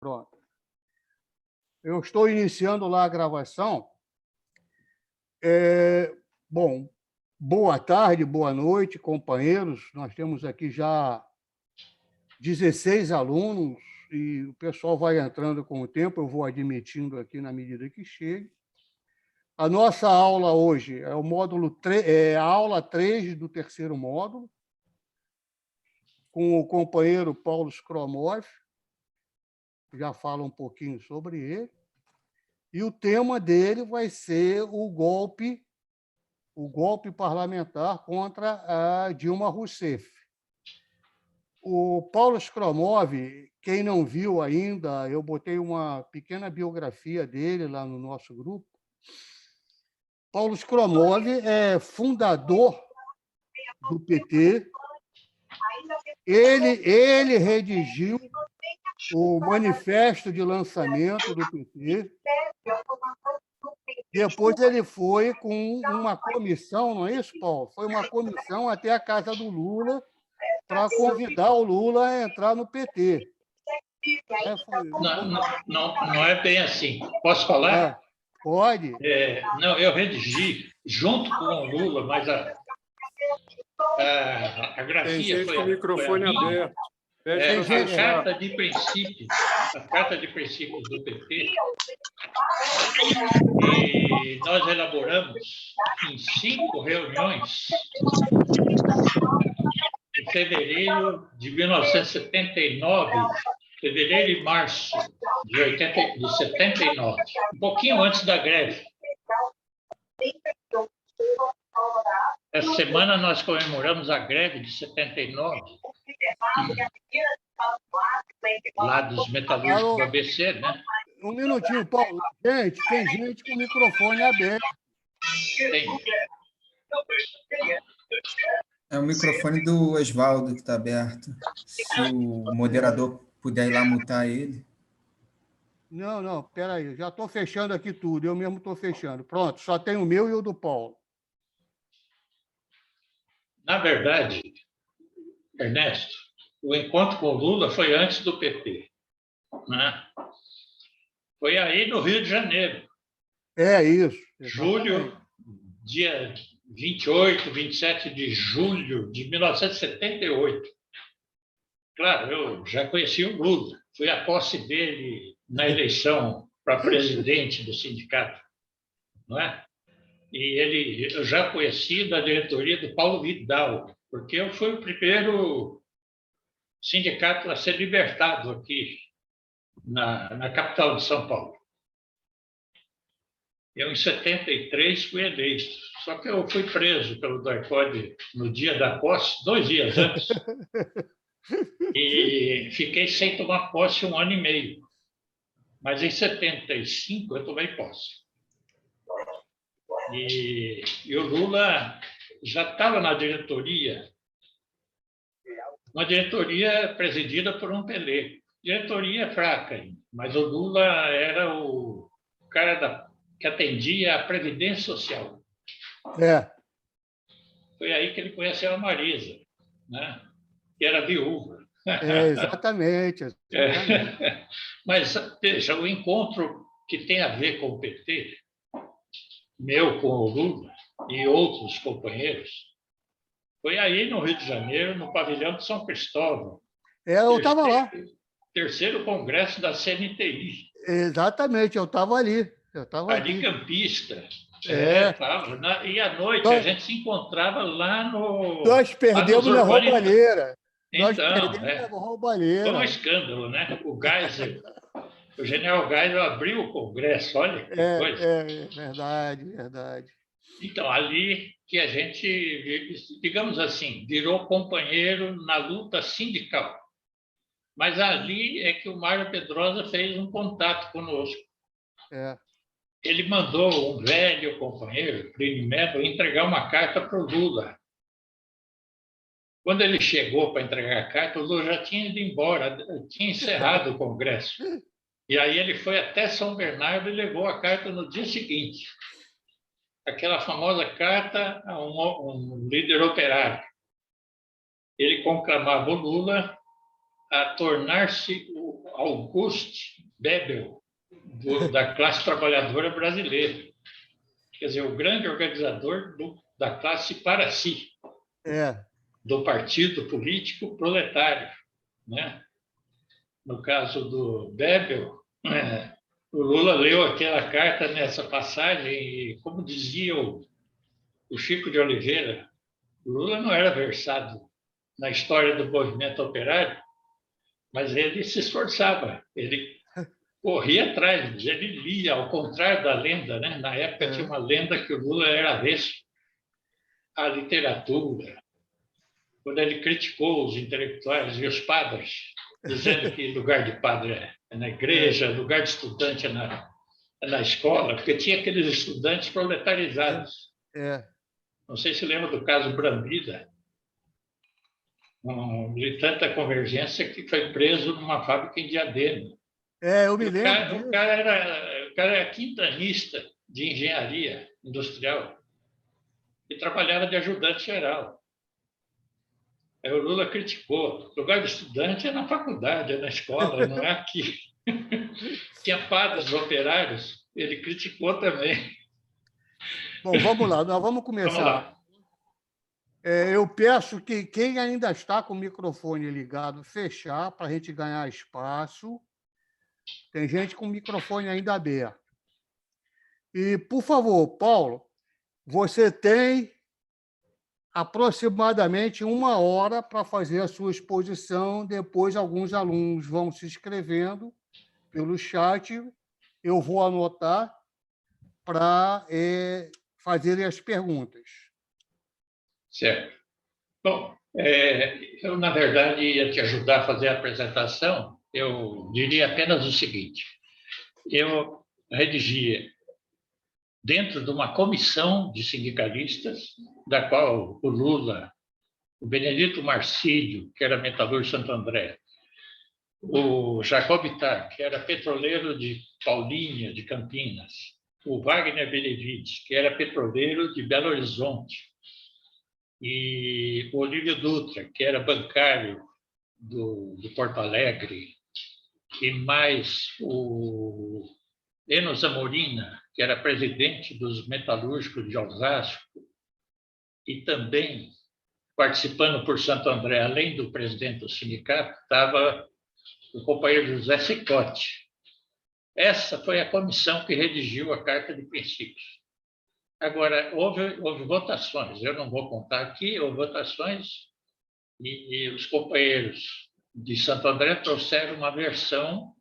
Pronto. Eu estou iniciando lá a gravação. Bom, boa tarde, boa noite, companheiros. Nós temos aqui já 16 alunos e o pessoal vai entrando com o tempo, eu vou admitindo aqui na medida que chegue. A nossa aula hoje é o módulo 3, a aula 3 do terceiro módulo, com o companheiro Paulo Skromov, já fala um pouquinho sobre ele. E o tema dele vai ser o golpe parlamentar contra a Dilma Rousseff. O Paulo Skromov, quem não viu ainda, eu botei uma pequena biografia dele lá no nosso grupo. Paulo Skromov é fundador do PT. Ele redigiu o manifesto de lançamento do PT. Depois ele foi com uma comissão, não é isso, Paulo? Foi uma comissão até a casa do Lula para convidar o Lula a entrar no PT. Não é bem assim. Posso falar? Pode. Não, eu redigi junto com o Lula, mas a grafia Tem gente foi com o microfone aberto. A carta de princípios do PT, e nós elaboramos em 5 reuniões em fevereiro de 1979, fevereiro e março de 79, um pouquinho antes da greve. Essa semana nós comemoramos a greve de 79, lá dos metalúrgicos do ABC, né? Um minutinho, Paulo. Gente, tem gente com o microfone aberto. Tem. É o microfone do Oswaldo que está aberto. Se o moderador puder ir lá mutar ele. Não, espera aí. Já estou fechando aqui tudo. Eu mesmo estou fechando. Pronto, só tem o meu e o do Paulo. Na verdade, Ernesto, o encontro com o Lula foi antes do PT, né? Foi aí no Rio de Janeiro. É isso. Julho, dia 28, 27 de julho de 1978. Claro, eu já conheci o Lula. Fui à posse dele na eleição para presidente do sindicato, não é? E eu já conheci da diretoria do Paulo Vidal, porque eu fui o primeiro sindicato a ser libertado aqui na capital de São Paulo. Eu, em 73, fui eleito. Só que eu fui preso pelo DOI-CODE no dia da posse, 2 dias antes. E fiquei sem tomar posse 1 ano e meio. Mas em 75 eu tomei posse. E o Lula já estava na diretoria, uma diretoria presidida por um Pelé. Diretoria fraca, mas o Lula era o cara que atendia a Previdência Social. Foi aí que ele conheceu a Marisa, né? Que era viúva. Exatamente. Mas, veja, o encontro que tem a ver com o PT, meu com o Lula e outros companheiros, foi aí no Rio de Janeiro, no pavilhão de São Cristóvão. Eu estava lá. Terceiro congresso da CNTI. Exatamente, eu estava ali. Ali campista. E à noite a gente se encontrava lá no... Nós perdemos na roubalheira. Então, foi um escândalo, né? O general Geisel abriu o Congresso, olha que coisa. Verdade. Então, ali que a gente, digamos assim, virou companheiro na luta sindical. Mas ali é que o Mário Pedrosa fez um contato conosco. Ele mandou um velho companheiro, Plínio Melo, entregar uma carta para o Lula. Quando ele chegou para entregar a carta, o Lula já tinha ido embora, tinha encerrado o Congresso. E aí ele foi até São Bernardo e levou a carta no dia seguinte. Aquela famosa carta a um líder operário. Ele conclamava o Lula a tornar-se Auguste Bebel, da classe trabalhadora brasileira. Quer dizer, o grande organizador da classe para si, do partido político proletário, né? No caso do Bebel, o Lula leu aquela carta nessa passagem e, como dizia o Chico de Oliveira, o Lula não era versado na história do movimento operário, mas ele se esforçava, ele corria atrás, ele lia, ao contrário da lenda, né? Na época tinha uma lenda que o Lula era avesso à literatura, quando ele criticou os intelectuais e os padres, dizendo que lugar de padre é na igreja, lugar de estudante é na escola, porque tinha aqueles estudantes proletarizados. Não sei se lembra do caso Brambila, um militante da Convergência que foi preso numa fábrica em Diadema. Eu me lembro. O cara era quintanista de engenharia industrial e trabalhava de ajudante geral. Aí o Lula criticou. O lugar de estudante é na faculdade, é na escola, não é aqui. Tinha padres operários, ele criticou também. Bom, vamos lá, nós vamos começar. Vamos lá. Eu peço que quem ainda está com o microfone ligado, fechar, para a gente ganhar espaço. Tem gente com o microfone ainda aberto. E, por favor, Paulo, você tem aproximadamente 1 hora para fazer a sua exposição. Depois, alguns alunos vão se inscrevendo pelo chat. Eu vou anotar para fazerem as perguntas. Certo. Bom, eu, na verdade, ia te ajudar a fazer a apresentação. Eu diria apenas o seguinte: eu redigia dentro de uma comissão de sindicalistas, da qual o Lula, o Benedito Marcílio, que era metalúrgico de Santo André, o Jacob Ittar, que era petroleiro de Paulínia, de Campinas, o Wagner Benevides, que era petroleiro de Belo Horizonte, e o Olívio Dutra, que era bancário do Porto Alegre, e mais o Enos Zamorina, que era presidente dos metalúrgicos de Osasco, e também participando por Santo André, além do presidente do sindicato, estava o companheiro José Sicotti. Essa foi a comissão que redigiu a Carta de Princípios. Agora, houve votações, eu não vou contar aqui, houve votações, e os companheiros de Santo André trouxeram uma versão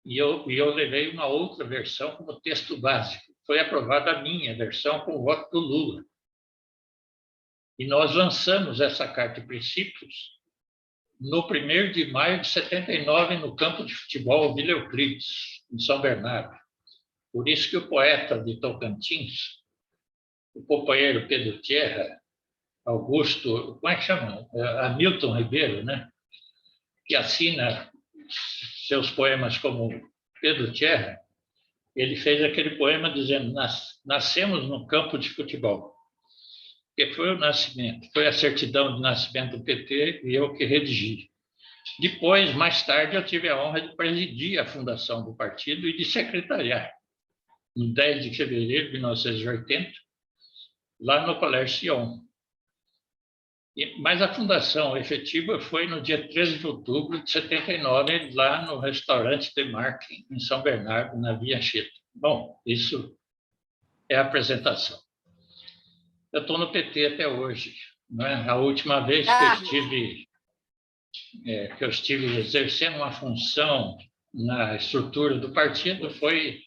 e eu levei uma outra versão como texto básico. Foi aprovada a minha versão com o voto do Lula. E nós lançamos essa Carta de Princípios no 1º de maio de 79, no campo de futebol Vila Euclides, em São Bernardo. Por isso que o poeta de Tocantins, o companheiro Pedro Tierra, Augusto, como é que chama? Hamilton Ribeiro, né? Que assina seus poemas como Pedro Tierra, ele fez aquele poema dizendo: nascemos no campo de futebol. Que foi o nascimento, foi a certidão de nascimento do PT e eu que redigi. Depois, mais tarde, eu tive a honra de presidir a fundação do partido e de secretariar, em 10 de fevereiro de 1980, lá no Colégio Sion. Mas a fundação efetiva foi no dia 13 de outubro de 79, lá no restaurante The Mark, em São Bernardo, na Via Anchieta. Bom, isso é a apresentação. Eu estou no PT até hoje. Né? A última vez que eu estive exercendo uma função na estrutura do partido foi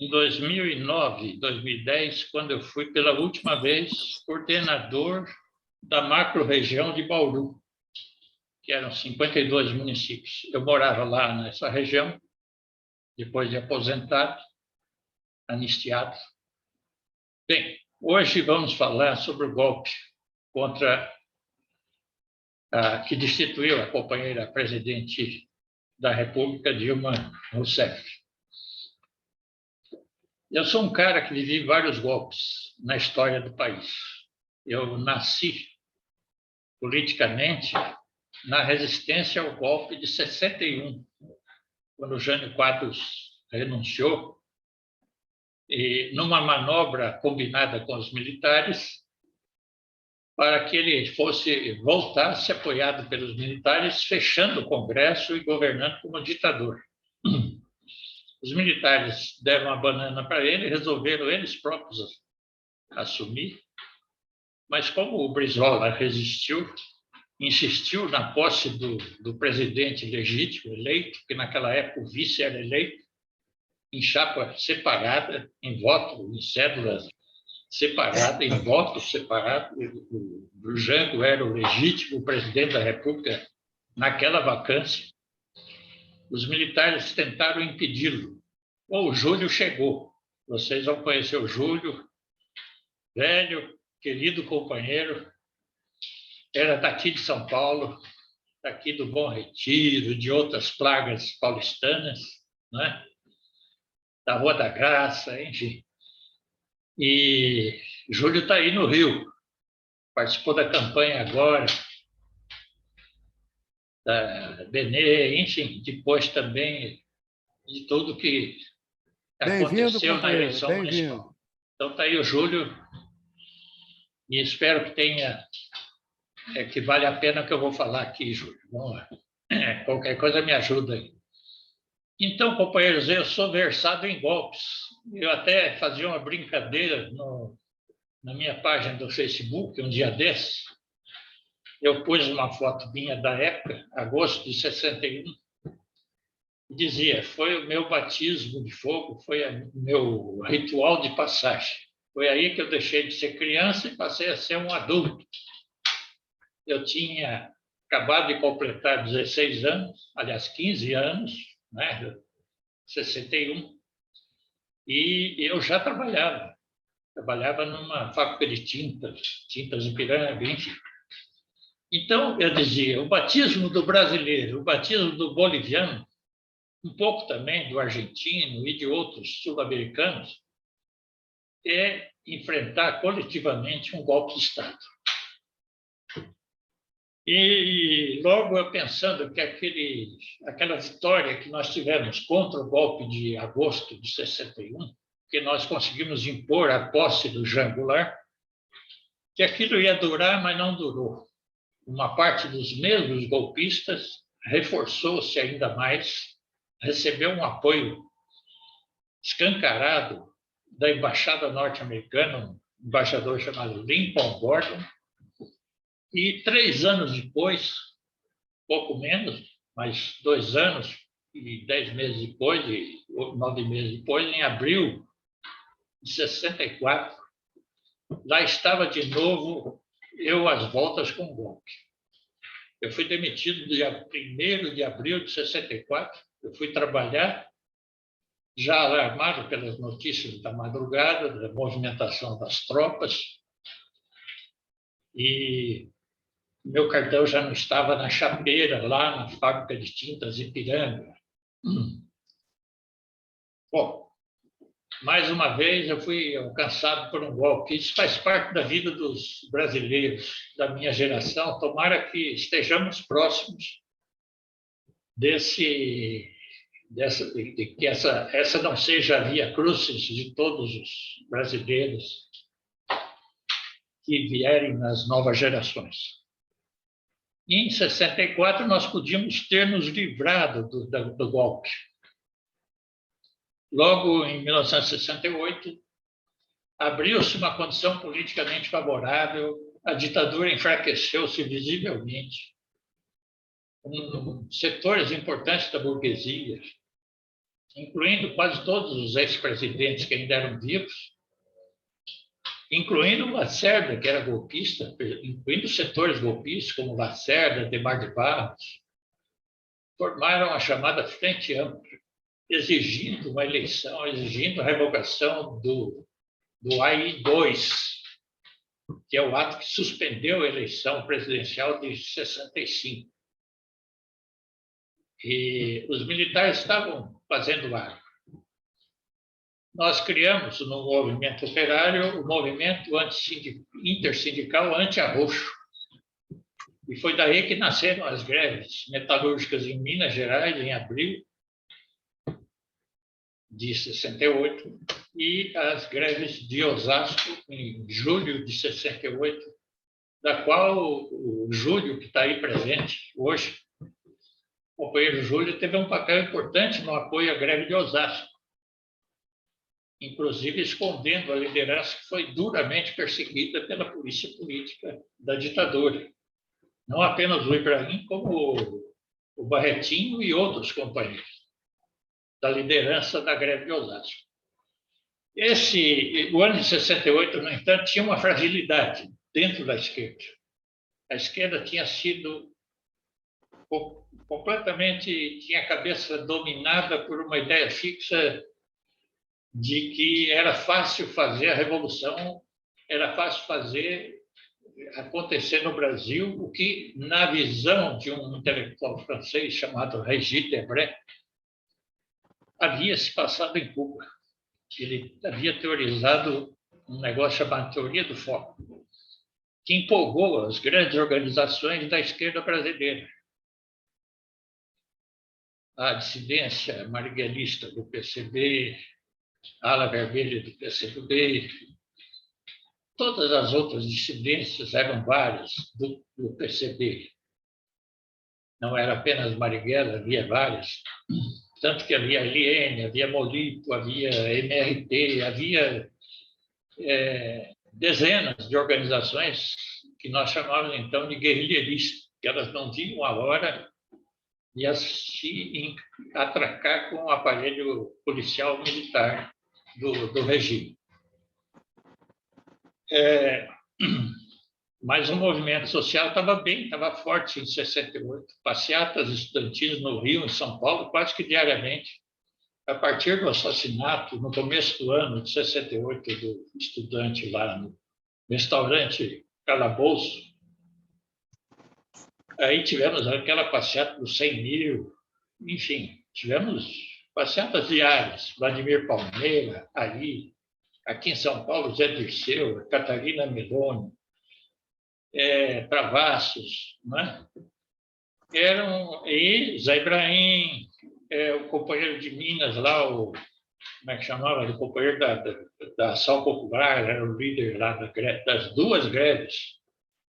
em 2009, 2010, quando eu fui pela última vez coordenador da macro-região de Bauru, que eram 52 municípios. Eu morava lá nessa região, depois de aposentado, anistiado. Bem, hoje vamos falar sobre o golpe que destituiu a companheira presidente da República, Dilma Rousseff. Eu sou um cara que vivi vários golpes na história do país. Eu nasci politicamente na resistência ao golpe de 61, quando o Jânio Quadros renunciou, e numa manobra combinada com os militares, para que ele voltasse apoiado pelos militares, fechando o Congresso e governando como ditador. Os militares deram a banana para ele, resolveram eles próprios assumir, mas como o Brizola resistiu, insistiu na posse do presidente legítimo, eleito, que naquela época o vice era eleito, em chapa separada, em voto, em cédulas separada, em voto separado. O Jango era o legítimo presidente da República naquela vacância. Os militares tentaram impedi-lo. O Júlio chegou. Vocês vão conhecer o Júlio, velho, querido companheiro, era daqui de São Paulo, daqui do Bom Retiro, de outras plagas paulistanas, né? Da Rua da Graça, enfim. E Júlio está aí no Rio, participou da campanha agora, da Benê, enfim, depois também de tudo que aconteceu na eleição municipal. Então está aí o Júlio, e espero que tenha, que vale a pena o que eu vou falar aqui, Júlio. Vamos lá. Qualquer coisa me ajuda aí. Então, companheiros, eu sou versado em golpes. Eu até fazia uma brincadeira na minha página do Facebook, um dia desses. Eu pus uma foto minha da época, agosto de 61, e dizia: foi o meu batismo de fogo, foi o meu ritual de passagem. Foi aí que eu deixei de ser criança e passei a ser um adulto. Eu tinha acabado de completar 16 anos, aliás, 15 anos, né? 61, e eu já trabalhava numa fábrica de tintas Ipiranga, enfim. Então, eu dizia, o batismo do brasileiro, o batismo do boliviano, um pouco também do argentino e de outros sul-americanos, é enfrentar coletivamente um golpe de Estado. E logo eu pensando que aquela vitória que nós tivemos contra o golpe de agosto de 61, que nós conseguimos impor a posse do Jean Goulart, que aquilo ia durar, mas não durou. Uma parte dos mesmos golpistas reforçou-se ainda mais, recebeu um apoio escancarado da embaixada norte-americana, um embaixador chamado Lincoln Gordon. E 3 anos depois, pouco menos, mas 2 anos e 10 meses depois, 9 meses depois, em abril de 64, lá estava de novo eu às voltas com o golpe. Eu fui demitido dia 1º de abril de 64, eu fui trabalhar, já alarmado pelas notícias da madrugada, da movimentação das tropas, e meu cartão já não estava na chapeira, lá na fábrica de tintas Ipiranga. Bom, mais uma vez eu fui alcançado por um golpe. Isso faz parte da vida dos brasileiros, da minha geração. Tomara que estejamos próximos de que essa não seja a via crucis de todos os brasileiros que vierem nas novas gerações. Em 64, nós podíamos ter nos livrado do golpe. Logo, em 1968, abriu-se uma condição politicamente favorável, a ditadura enfraqueceu-se visivelmente. Setores importantes da burguesia, incluindo quase todos os ex-presidentes que ainda eram vivos, incluindo Lacerda, que era golpista, incluindo setores golpistas como Lacerda, Demar de Barros, formaram a chamada Frente Ampla, exigindo uma eleição, exigindo a revogação do AI-2, que é o ato que suspendeu a eleição presidencial de 65. E os militares estavam fazendo ar. Nós criamos no movimento operário o movimento intersindical anti-arroxo. E foi daí que nasceram as greves metalúrgicas em Minas Gerais, em abril, de 68 e as greves de Osasco, em julho de 68, da qual o Júlio, que está aí presente hoje, o companheiro Júlio teve um papel importante no apoio à greve de Osasco, inclusive escondendo a liderança que foi duramente perseguida pela polícia política da ditadura. Não apenas o Ibrahim, como o Barretinho e outros companheiros da liderança da greve de Osasco. O ano de 68, no entanto, tinha uma fragilidade dentro da esquerda. A esquerda tinha sido completamente, tinha a cabeça dominada por uma ideia fixa de que era fácil fazer a revolução, era fácil fazer acontecer no Brasil o que, na visão de um intelectual francês chamado Régis Debray, havia se passado em Cuba. Ele havia teorizado um negócio chamado Teoria do Foco, que empolgou as grandes organizações da esquerda brasileira. A dissidência marighellista do PCB, a ala vermelha do PCdoB, todas as outras dissidências eram várias do PCB. Não era apenas Marighella, havia várias. Tanto que havia LN, havia Molipo, havia MRT, havia dezenas de organizações que nós chamávamos então de guerrilheiristas, que elas não viam a hora de se atracar com o aparelho policial militar do regime. Mas o movimento social estava bem, estava forte em 68. Passeatas estudantis no Rio, em São Paulo, quase que diariamente. A partir do assassinato, no começo do ano de 68, do estudante lá no restaurante Calabouço, aí tivemos aquela passeata dos 100 mil, enfim, tivemos passeatas diárias. Vladimir Palmeira, aí, aqui em São Paulo, Zé Dirceu, Catarina Meloni, Travassos, né? E Zé Ibrahim, o companheiro de Minas lá, como é que chamava? O companheiro da Ação Popular, era o líder lá das duas greves.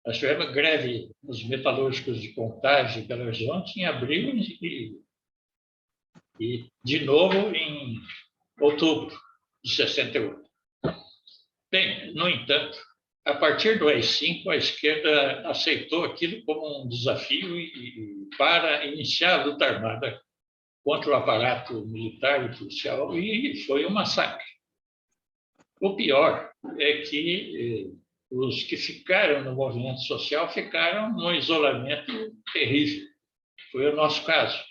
Nós tivemos greve nos metalúrgicos de Contagem e Belo Horizonte em abril e de novo em outubro de 68. Bem, no entanto, a partir do AI-5, a esquerda aceitou aquilo como um desafio para iniciar a luta armada contra o aparato militar e policial, e foi um massacre. O pior é que os que ficaram no movimento social ficaram num isolamento terrível. Foi o nosso caso.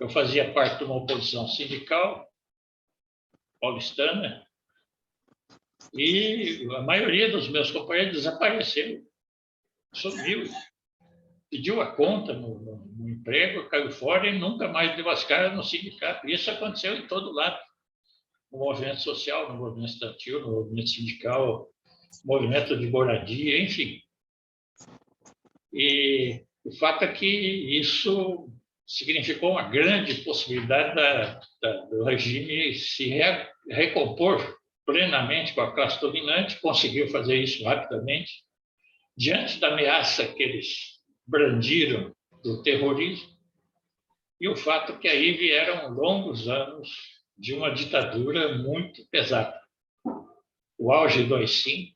Eu fazia parte de uma oposição sindical paulistana, e a maioria dos meus companheiros desapareceu, sumiu, pediu a conta no emprego, caiu fora e nunca mais deu as caras no sindicato. Isso aconteceu em todo lado, no movimento social, no movimento estudantil, no movimento sindical, no movimento de moradia, enfim. E o fato é que isso significou uma grande possibilidade do regime se recompor plenamente com a classe dominante, conseguiu fazer isso rapidamente, diante da ameaça que eles brandiram do terrorismo, e o fato que aí vieram longos anos de uma ditadura muito pesada. O auge do AI-5,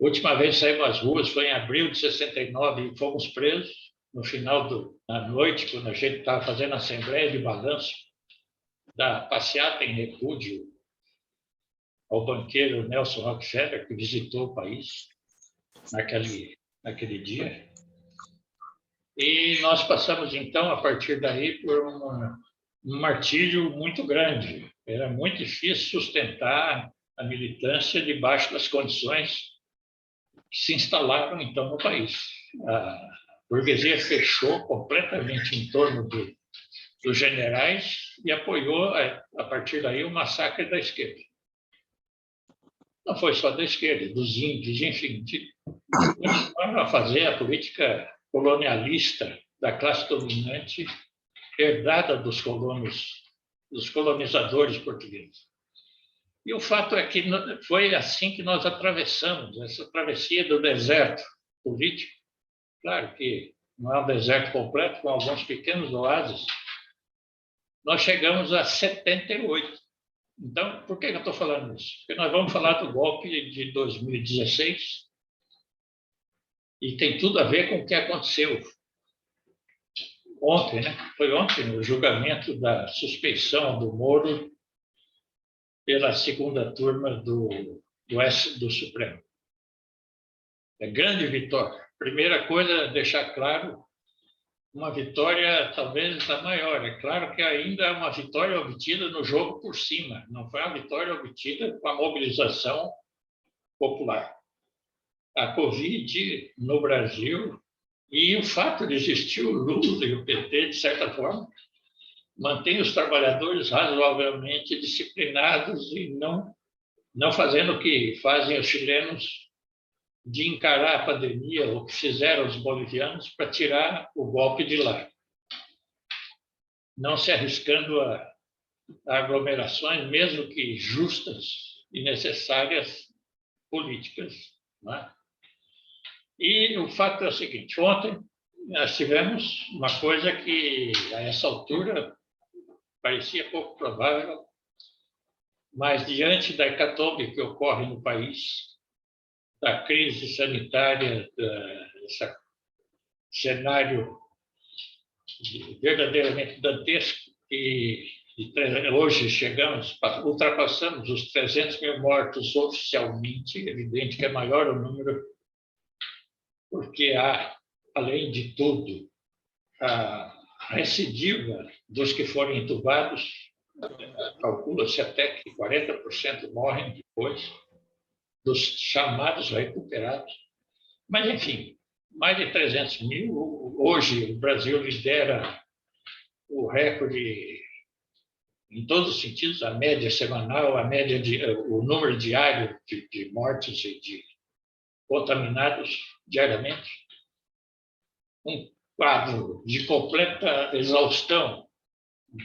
a última vez que saímos às ruas foi em abril de 69 e fomos presos no final da noite, quando a gente estava fazendo a assembleia de balanço da passeata em repúdio ao banqueiro Nelson Rockefeller, que visitou o país naquele dia. E nós passamos, então, a partir daí, por um martírio muito grande. Era muito difícil sustentar a militância debaixo das condições que se instalaram, então, no país. A burguesia fechou completamente em torno dos generais e apoiou, a partir daí, o massacre da esquerda. Não foi só da esquerda, dos índios, enfim, continuaram a fazer a política colonialista da classe dominante, herdada dos colonos dos colonizadores portugueses. E o fato é que foi assim que nós atravessamos essa travessia do deserto político. Claro que não é um deserto completo, com alguns pequenos oásis. Nós chegamos a 78. Então, por que eu estou falando isso? Porque nós vamos falar do golpe de 2016 e tem tudo a ver com o que aconteceu ontem, né? Foi ontem o julgamento da suspeição do Moro pela segunda turma do Supremo. É grande vitória. Primeira coisa, deixar claro, uma vitória talvez a maior. É claro que ainda é uma vitória obtida no jogo por cima, não foi uma vitória obtida com a mobilização popular. A Covid no Brasil e o fato de existir o Lula e o PT, de certa forma, mantém os trabalhadores razoavelmente disciplinados e não fazendo o que fazem os chilenos de encarar a pandemia, o que fizeram os bolivianos para tirar o golpe de lá. Não se arriscando a aglomerações, mesmo que justas e necessárias políticas. Não é? E o fato é o seguinte, ontem nós tivemos uma coisa que, a essa altura, parecia pouco provável, mas diante da hecatombe que ocorre no país, da crise sanitária, desse cenário verdadeiramente dantesco, e hoje ultrapassamos os 300 mil mortos oficialmente, evidente que é maior o número, porque há, além de tudo, a recidiva dos que forem entubados, calcula-se até que 40% morrem depois, dos chamados recuperados. Mas, enfim, mais de 300 mil. Hoje, o Brasil lidera o recorde em todos os sentidos, a média semanal, o número diário de mortes e de contaminados diariamente. Um quadro de completa exaustão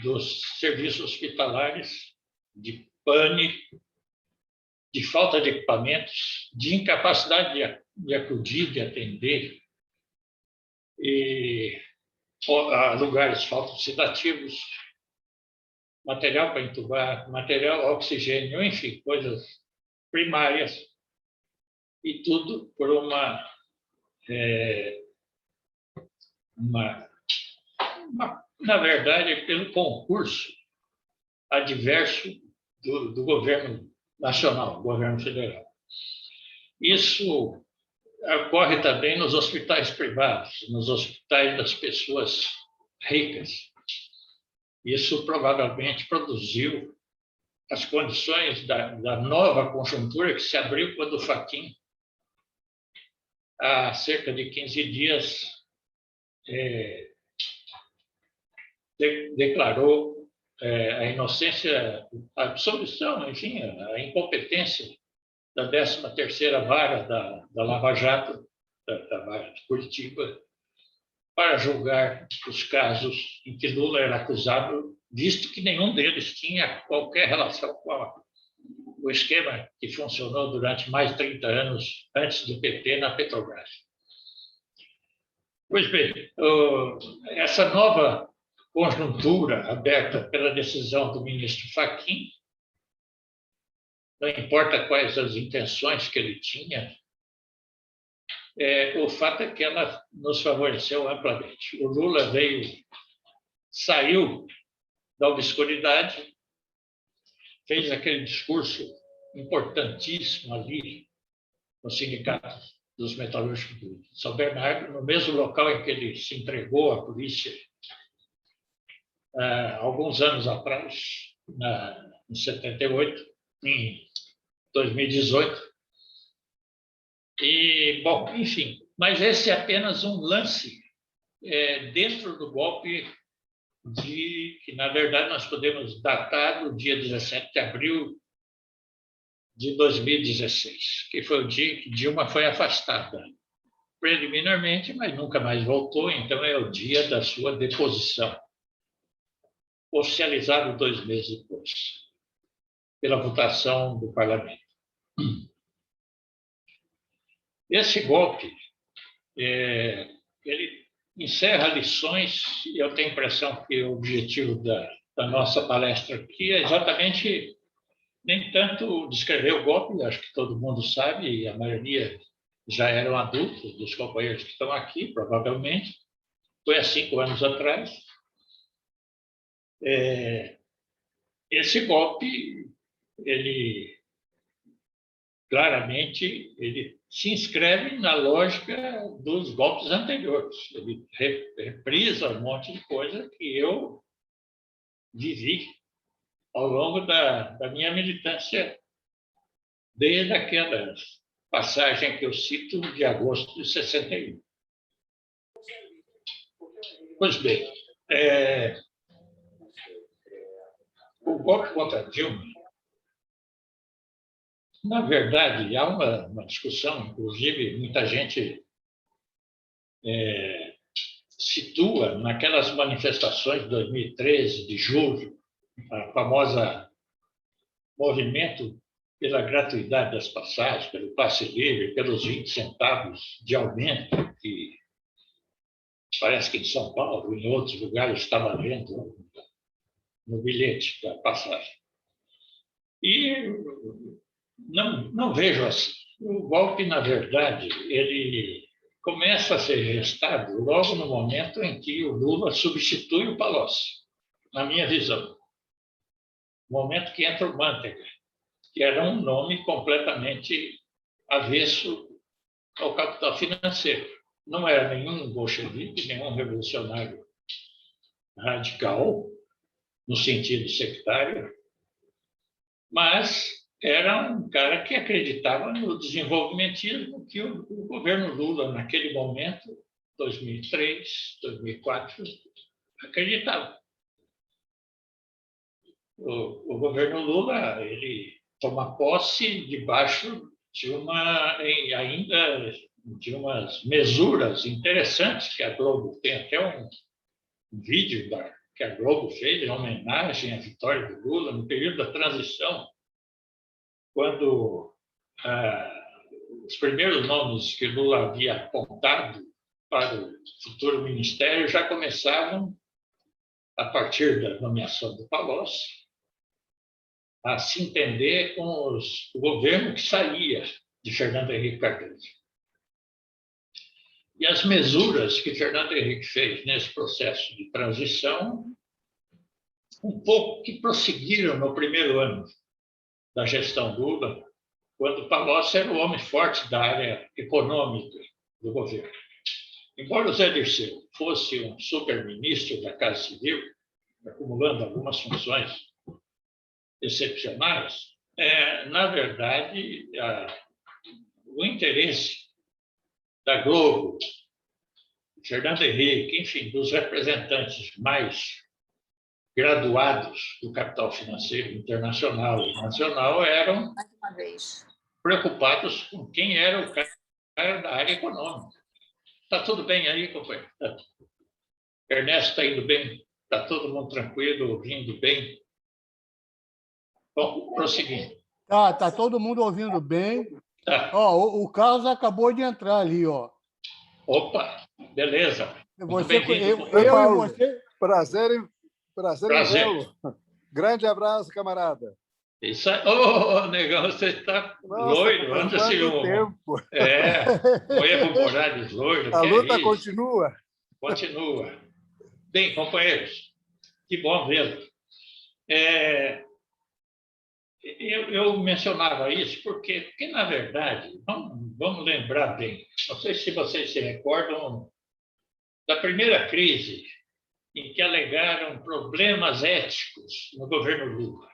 dos serviços hospitalares, de pânico, de falta de equipamentos, de incapacidade de acudir, de atender, e a lugares falso-sedativos, material para entubar, material oxigênio, enfim, coisas primárias, e tudo por na verdade, pelo concurso adverso do governo nacional, governo federal. Isso ocorre também nos hospitais privados, nos hospitais das pessoas ricas. Isso provavelmente produziu as condições da nova conjuntura que se abriu quando o Fachin, há cerca de 15 dias, declarou a inocência, a absolvição, enfim, a incompetência da 13ª vara da Lava Jato, da vara de Curitiba, para julgar os casos em que Lula era acusado, visto que nenhum deles tinha qualquer relação com o esquema que funcionou durante mais de 30 anos antes do PT na Petrobras. Pois bem, essa nova conjuntura aberta pela decisão do ministro Fachin, não importa quais as intenções que ele tinha, o fato é que ela nos favoreceu amplamente. O Lula saiu da obscuridade, fez aquele discurso importantíssimo ali no Sindicato dos Metalúrgicos de São Bernardo, no mesmo local em que ele se entregou à polícia alguns anos atrás, em 78, em 2018. E, bom, enfim, mas esse é apenas um lance dentro do golpe que, na verdade, nós podemos datar do dia 17 de abril de 2016, que foi o dia que Dilma foi afastada preliminarmente, mas nunca mais voltou, então é o dia da sua deposição. oficializado 2 meses depois, pela votação do parlamento. Esse golpe, ele encerra lições, e eu tenho a impressão que o objetivo da nossa palestra aqui é exatamente nem tanto descrever o golpe, acho que todo mundo sabe, e a maioria já eram adultos, dos companheiros que estão aqui, provavelmente, foi há 5 anos atrás. Esse golpe, ele claramente, ele se inscreve na lógica dos golpes anteriores. Ele reprisa um monte de coisa que eu vivi ao longo da minha militância, desde aquela passagem que eu cito de agosto de 61. Pois bem, o golpe contra Dilma, na verdade, há uma discussão, inclusive muita gente situa naquelas manifestações de 2013, de julho, a famosa movimento pela gratuidade das passagens, pelo passe livre, pelos 20 centavos de aumento, que parece que em São Paulo, em outros lugares, está valendo no bilhete da passagem. E não vejo assim. O golpe, na verdade, ele começa a ser gestado logo no momento em que o Lula substitui o Palocci, na minha visão. No momento que entra o Mantega, que era um nome completamente avesso ao capital financeiro. Não era nenhum bolchevique, nenhum revolucionário radical, no sentido sectário, mas era um cara que acreditava no desenvolvimentismo que o governo Lula, naquele momento, 2003, 2004, acreditava. O governo Lula, ele toma posse debaixo de ainda de umas mesuras interessantes que a Globo tem até um vídeo que a Globo fez em homenagem à vitória do Lula no período da transição, quando os primeiros nomes que Lula havia apontado para o futuro ministério já começavam, a partir da nomeação do Palocci, a se entender com o governo que saía de Fernando Henrique Cardoso. E as mesuras que Fernando Henrique fez nesse processo de transição, um pouco que prosseguiram no primeiro ano da gestão Lula, quando Palocci era o homem forte da área econômica do governo. Embora o Zé Dirceu fosse um super-ministro da Casa Civil, acumulando algumas funções excepcionais, na verdade, o interesse da Globo, Fernando Henrique, enfim, dos representantes mais graduados do capital financeiro internacional e nacional eram preocupados com quem era o cara da área econômica. Está tudo bem aí, companheiro? Ernesto está indo bem? Está todo mundo tranquilo, ouvindo bem? Bom, prosseguindo. Tá todo mundo ouvindo bem. Tá. O Carlos acabou de entrar ali, ó. Opa, beleza. Você, eu e você. Prazer em vê-lo. Grande abraço, camarada. Isso aí. Ô, negão, você está loiro. Anda assim, tempo. Um Evo Morales loiro. A luta continua. Continua. Bem, companheiros, que bom vê-lo. Eu mencionava isso porque, na verdade, vamos lembrar bem, não sei se vocês se recordam da primeira crise em que alegaram problemas éticos no governo Lula.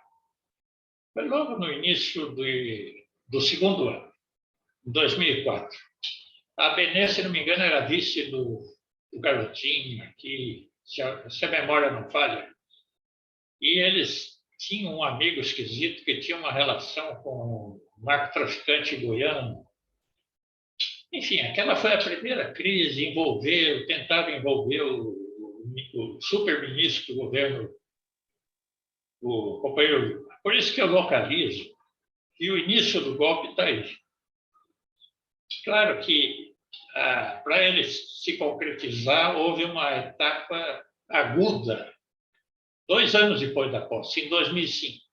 Foi logo no início do segundo ano, em 2004. A Benê, se não me engano, era vice do Garotinho, aqui, se a memória não falha. E eles tinham um amigo esquisito que tinha uma relação com um narcotraficante goiano. Enfim, aquela foi a primeira crise, tentava envolver o super-ministro do governo o companheiro. Por isso que eu localizo que o início do golpe está aí. Claro que, para ele se concretizar, houve uma etapa aguda, 2 anos depois da posse, em 2005.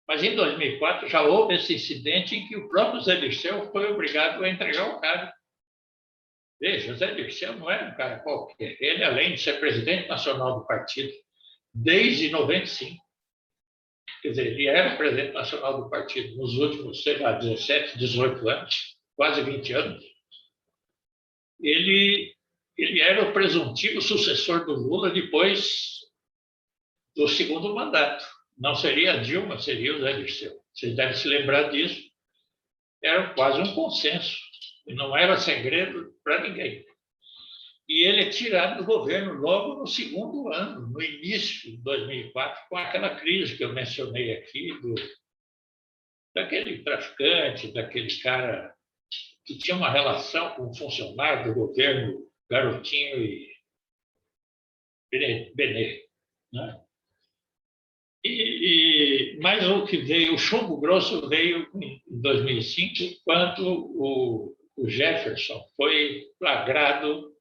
Mas em 2004 já houve esse incidente em que o próprio Zé Dirceu foi obrigado a entregar o cargo. Veja, o Zé Dirceu não é um cara qualquer. Ele, além de ser presidente nacional do partido desde 95, quer dizer, ele era presidente nacional do partido nos últimos, sei lá, 17, 18 anos, quase 20 anos. Ele era o presuntivo sucessor do Lula depois do segundo mandato. Não seria a Dilma, seria o Zé Dirceu. Vocês devem se lembrar disso. Era quase um consenso. E não era segredo para ninguém. E ele é tirado do governo logo no segundo ano, no início de 2004, com aquela crise que eu mencionei aqui, daquele traficante, daquele cara que tinha uma relação com um funcionário do governo, Garotinho e Benê, né? Mas o que veio, o chumbo grosso veio em 2005, quando o Jefferson foi flagrado,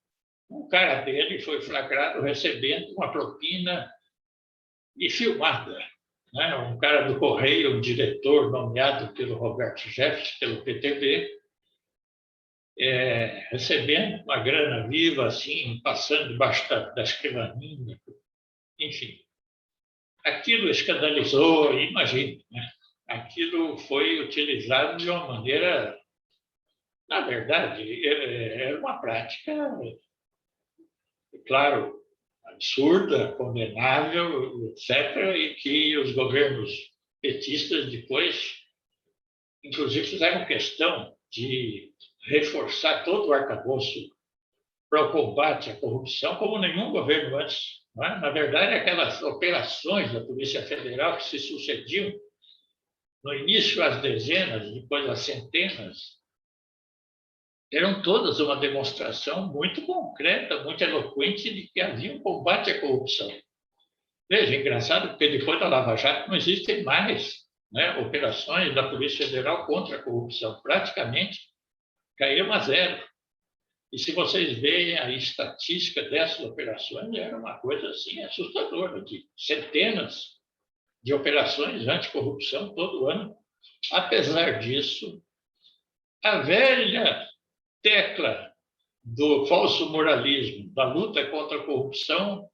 o cara dele foi flagrado recebendo uma propina e filmada, né? Um cara do Correio, um diretor nomeado pelo Roberto Jefferson, pelo PTB, recebendo uma grana viva, assim, passando debaixo da escrivaninha, enfim. Aquilo escandalizou, imagine, né? Aquilo foi utilizado de uma maneira, na verdade, era uma prática, claro, absurda, condenável, etc., e que os governos petistas depois, inclusive, fizeram questão de reforçar todo o arcabouço para o combate à corrupção, como nenhum governo antes. Não é? Na verdade, aquelas operações da Polícia Federal que se sucediam, no início às dezenas, depois às centenas, eram todas uma demonstração muito concreta, muito eloquente de que havia um combate à corrupção. Veja, engraçado, porque depois da Lava Jato não existem mais, né, operações da Polícia Federal contra a corrupção. Praticamente caíram a zero. E se vocês veem a estatística dessas operações, era uma coisa assim assustadora, de centenas de operações anticorrupção todo ano. Apesar disso, a velha tecla do falso moralismo, da luta contra a corrupção,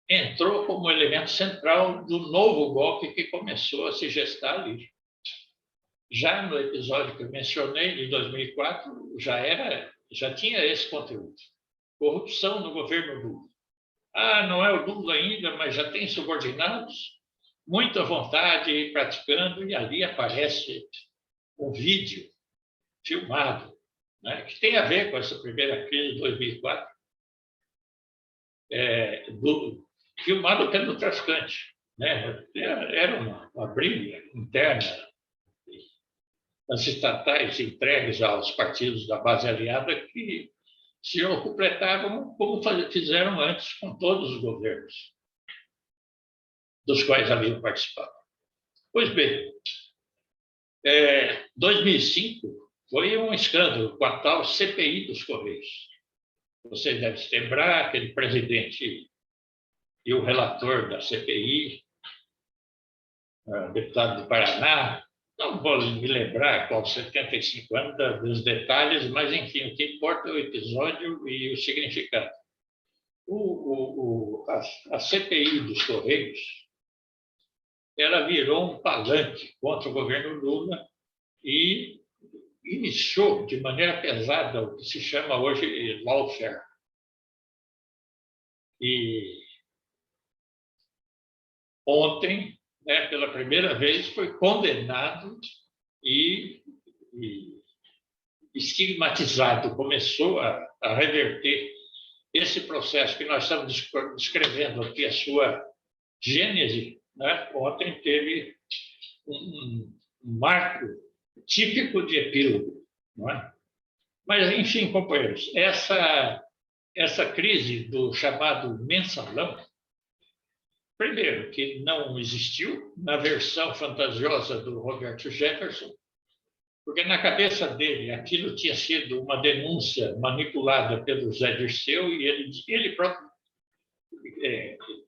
entrou como elemento central do novo golpe que começou a se gestar ali. Já no episódio que eu mencionei, de 2004, já tinha esse conteúdo. Corrupção no governo Lula. Não é o Lula ainda, mas já tem subordinados, muita vontade praticando, e ali aparece um vídeo filmado, né, que tem a ver com essa primeira crise de 2004, filmado pelo traficante, né? Era uma briga interna das estatais entregues aos partidos da base aliada que se completavam como fizeram antes com todos os governos dos quais haviam participado. Pois bem, 2005 foi um escândalo com a tal CPI dos Correios. Vocês devem se lembrar, aquele presidente e o relator da CPI, deputado do Paraná, não vou me lembrar qual 75 anos dos detalhes, mas, enfim, o que importa é o episódio e o significado. A CPI dos Correios, ela virou um palanque contra o governo Lula e iniciou de maneira pesada o que se chama hoje lawfare. E ontem, né, pela primeira vez, foi condenado e estigmatizado, começou a reverter esse processo que nós estamos descrevendo aqui, a sua gênese, né? Ontem teve um marco típico de epílogo, não é? Mas, enfim, companheiros, essa crise do chamado mensalão primeiro, que não existiu na versão fantasiosa do Roberto Jefferson, porque na cabeça dele aquilo tinha sido uma denúncia manipulada pelo Zé Dirceu e ele próprio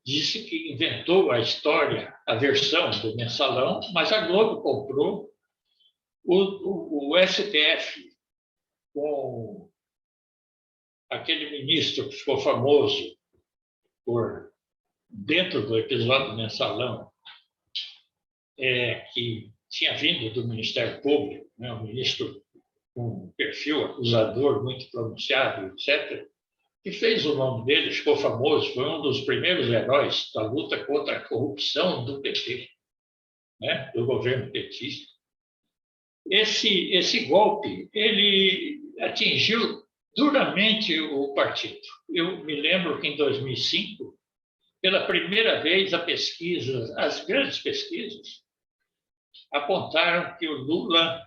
disse que inventou a história, a versão do Mensalão, mas a Globo comprou, o STF, com aquele ministro que ficou famoso por dentro do episódio do Mensalão, que tinha vindo do Ministério Público, né, um ministro com um perfil acusador muito pronunciado, etc., que fez o nome dele, ficou famoso, foi um dos primeiros heróis da luta contra a corrupção do PT, né, do governo petista. Esse golpe ele atingiu duramente o partido. Eu me lembro que em 2005, pela primeira vez, as grandes pesquisas apontaram que o Lula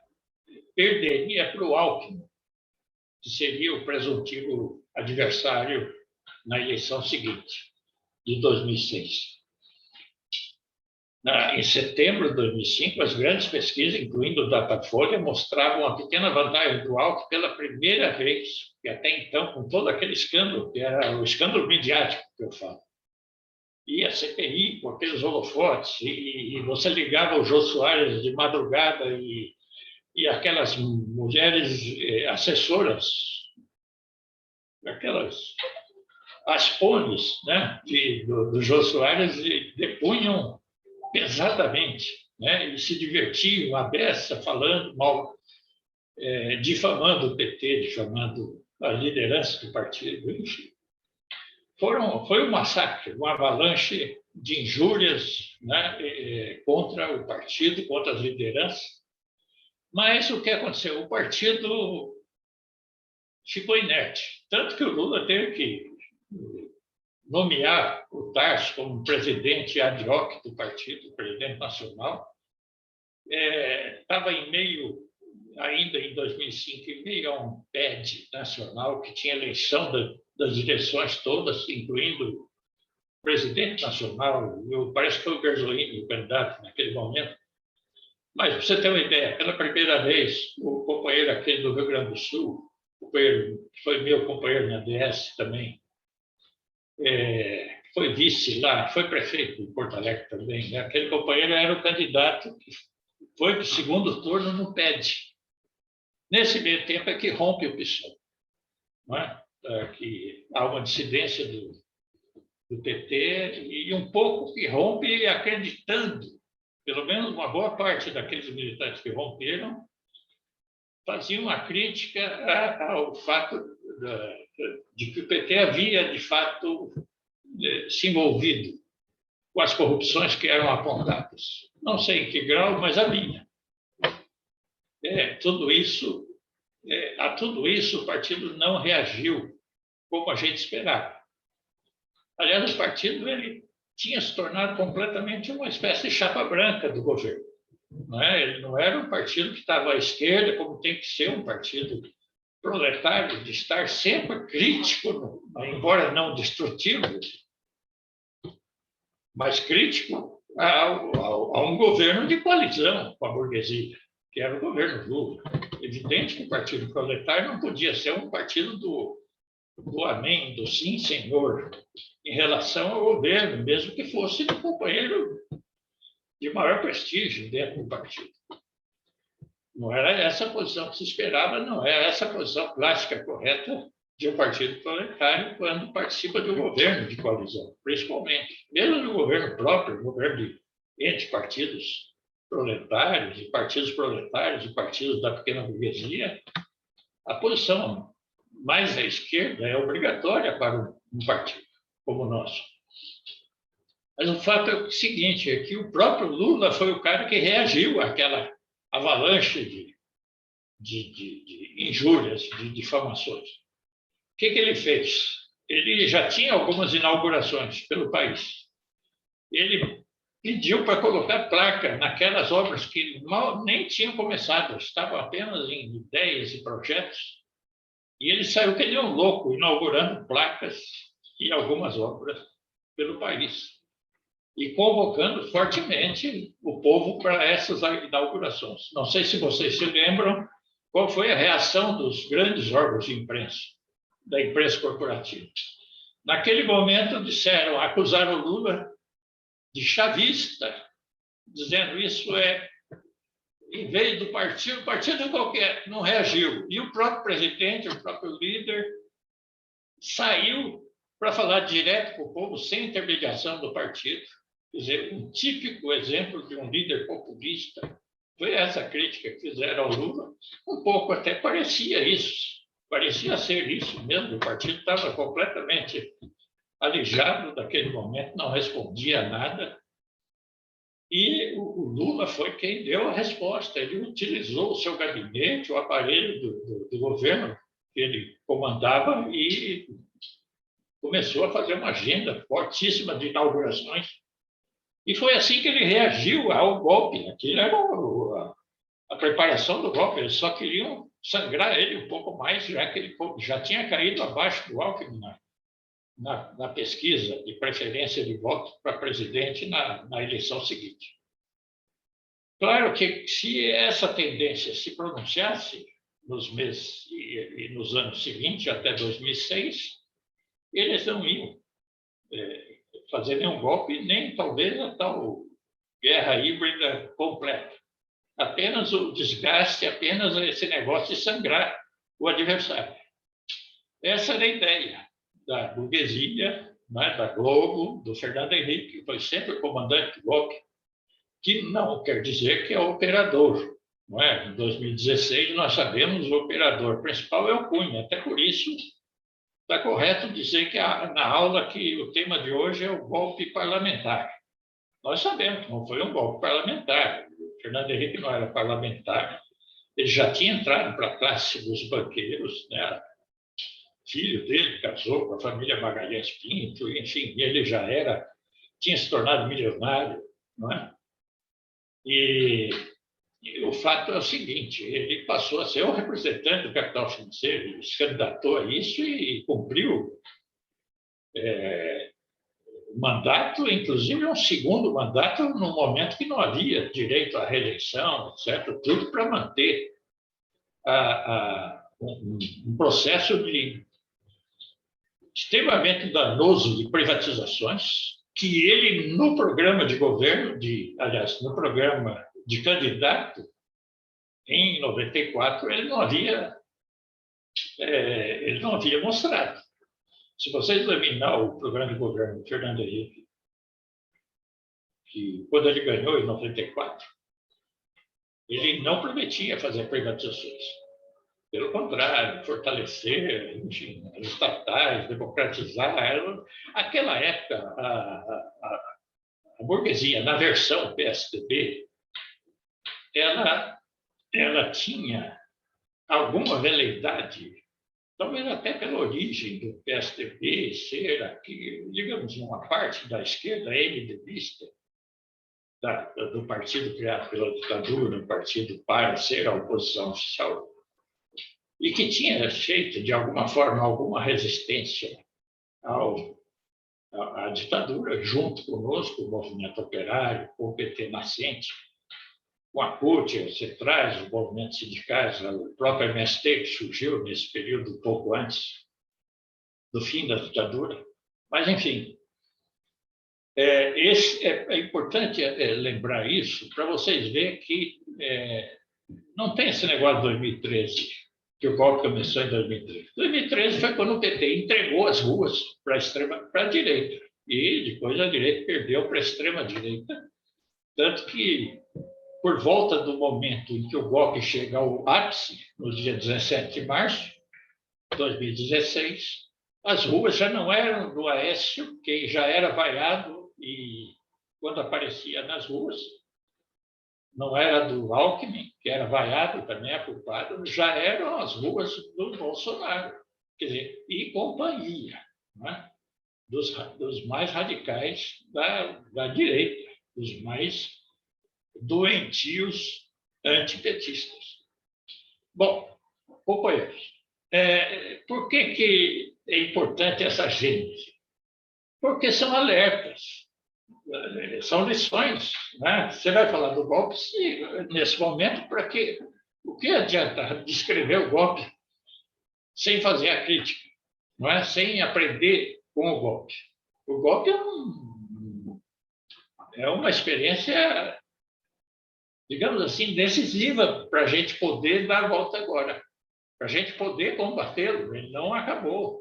perderia para o Alckmin, que seria o presuntivo adversário na eleição seguinte, de 2006. Em setembro de 2005, as grandes pesquisas, incluindo o Datafolha, mostravam uma pequena vantagem do Alckmin pela primeira vez, e até então, com todo aquele escândalo, que era o escândalo midiático que eu falo. E a CPI, com aqueles holofotes, e você ligava o Jô Soares de madrugada e aquelas mulheres assessoras, aquelas aspones, né, do Jô Soares, depunham pesadamente, né, e se divertiam à beça, falando mal, difamando o PT, difamando a liderança do partido, enfim. Foi um massacre, uma avalanche de injúrias, né, contra o partido, contra as lideranças. Mas o que aconteceu? O partido ficou inerte. Tanto que o Lula teve que nomear o Tarso como presidente ad hoc do partido, presidente nacional. Estava em meio, ainda em 2005, em meio a um PED nacional que tinha eleição das direções todas, incluindo o presidente nacional, parece que foi o Gersolini, o candidato naquele momento. Mas, para você ter uma ideia, pela primeira vez, o companheiro aquele do Rio Grande do Sul, que foi meu companheiro na DS também, foi vice lá, foi prefeito em Porto Alegre também, né? Aquele companheiro era o candidato que foi para o segundo turno no PED. Nesse meio tempo é que rompe o PSOL, não é? Que há uma dissidência do PT e um pouco que rompe acreditando, pelo menos uma boa parte daqueles militantes que romperam, faziam uma crítica ao fato de que o PT havia, de fato, se envolvido com as corrupções que eram apontadas. Não sei em que grau, mas havia. A tudo isso o partido não reagiu como a gente esperava. Aliás, o partido ele tinha se tornado completamente uma espécie de chapa branca do governo. Não é? Ele não era um partido que estava à esquerda, como tem que ser um partido proletário, de estar sempre crítico, embora não destrutivo, mas crítico a um governo de coalizão com a burguesia, que era o governo Lula. Evidente que o Partido Proletário não podia ser um partido do amém, do sim, senhor, em relação ao governo, mesmo que fosse um companheiro de maior prestígio dentro do partido. Não era essa a posição que se esperava, não era essa a posição clássica correta de um partido proletário quando participa de um governo de coalizão, principalmente. Mesmo no governo próprio, governo entre partidos proletários, e partidos proletários e partidos da pequena burguesia, a posição mais à esquerda é obrigatória para um partido como o nosso. Mas o fato é o seguinte, é que o próprio Lula foi o cara que reagiu àquela avalanche de injúrias, de difamações. O que ele fez? Ele já tinha algumas inaugurações pelo país. Ele pediu para colocar placa naquelas obras que nem tinham começado, estavam apenas em ideias e projetos. E ele saiu que nem um louco, inaugurando placas e algumas obras pelo país. e convocando fortemente o povo para essas inaugurações. Não sei se vocês se lembram qual foi a reação dos grandes órgãos de imprensa, da imprensa corporativa. Naquele momento, acusaram Lula de chavista, dizendo isso em vez do partido qualquer não reagiu. E o próprio presidente, o próprio líder, saiu para falar direto com o povo, sem intermediação do partido. Quer dizer, um típico exemplo de um líder populista. Foi essa crítica que fizeram ao Lula. Um pouco até parecia isso, parecia ser isso mesmo. O partido estava completamente alijado daquele momento, não respondia a nada. E o Lula foi quem deu a resposta. Ele utilizou o seu gabinete, o aparelho do governo que ele comandava e começou a fazer uma agenda fortíssima de inaugurações. E foi assim que ele reagiu ao golpe. Aquilo era a preparação do golpe. Eles só queriam sangrar ele um pouco mais, já que ele já tinha caído abaixo do Alckmin na pesquisa de preferência de voto para presidente na eleição seguinte. Claro que se essa tendência se pronunciasse nos meses e nos anos seguintes, até 2006, eles não iam fazer nenhum golpe, nem talvez a tal guerra híbrida completa. Apenas o desgaste, apenas esse negócio de sangrar o adversário. Essa era a ideia da burguesia, né, da Globo, do Fernando Henrique, que foi sempre o comandante do golpe, que não quer dizer que é operador. Não é? Em 2016, nós sabemos o operador principal é o Cunha. Até por isso, está correto dizer que na aula que o tema de hoje é o golpe parlamentar. Nós sabemos que não foi um golpe parlamentar. O Fernando Henrique não era parlamentar. Ele já tinha entrado para a classe dos banqueiros, né? Filho dele casou com a família Magalhães Pinto, enfim, ele tinha se tornado milionário, não é? E o fato é o seguinte: ele passou a ser o representante do capital financeiro, ele se candidatou a isso e cumpriu o mandato, inclusive um segundo mandato, no momento que não havia direito à reeleição, etc., tudo para manter um processo extremamente danoso de privatizações, que ele, no programa de governo, aliás, no programa de candidato, em 94, ele não havia mostrado. Se você examinar o programa de governo do Fernando Henrique, que quando ele ganhou em 94, ele não prometia fazer privatizações. Pelo contrário, fortalecer, enfim, as estatais, democratizar. Aquela época, a burguesia, na versão PSDB, ela tinha alguma veleidade, talvez até pela origem do PSDB ser aqui, digamos, uma parte da esquerda MDBista, do partido criado pela ditadura, um partido para ser a oposição oficial, e que tinha feito, de alguma forma, alguma resistência à ditadura, junto conosco, o movimento operário, o PT nascente, com a CUT, as centrais, os movimentos sindicais, o próprio MST, que surgiu nesse período, pouco antes do fim da ditadura. Mas, enfim, é importante lembrar isso para vocês verem que não tem esse negócio de 2013, que o golpe começou em 2013. 2013 foi quando o PT entregou as ruas para a direita, e depois a direita perdeu para a extrema-direita, tanto que, por volta do momento em que o golpe chega ao ápice, no dia 17 de março de 2016, as ruas já não eram do Aécio, que já era vaiado, e quando aparecia nas ruas, não era do Alckmin, que era vaiado, também é culpado, já eram as ruas do Bolsonaro, quer dizer, e companhia, né? dos mais radicais da direita, dos mais doentios antipetistas. Bom, companheiros, por que é importante essa gente? Porque são alertas. São lições, né? Você vai falar do golpe nesse momento, para quê? O que adianta descrever o golpe sem fazer a crítica, não é? Sem aprender com o golpe? O golpe é uma experiência, digamos assim, decisiva para a gente poder dar a volta agora, para a gente poder combatê-lo. Ele não acabou,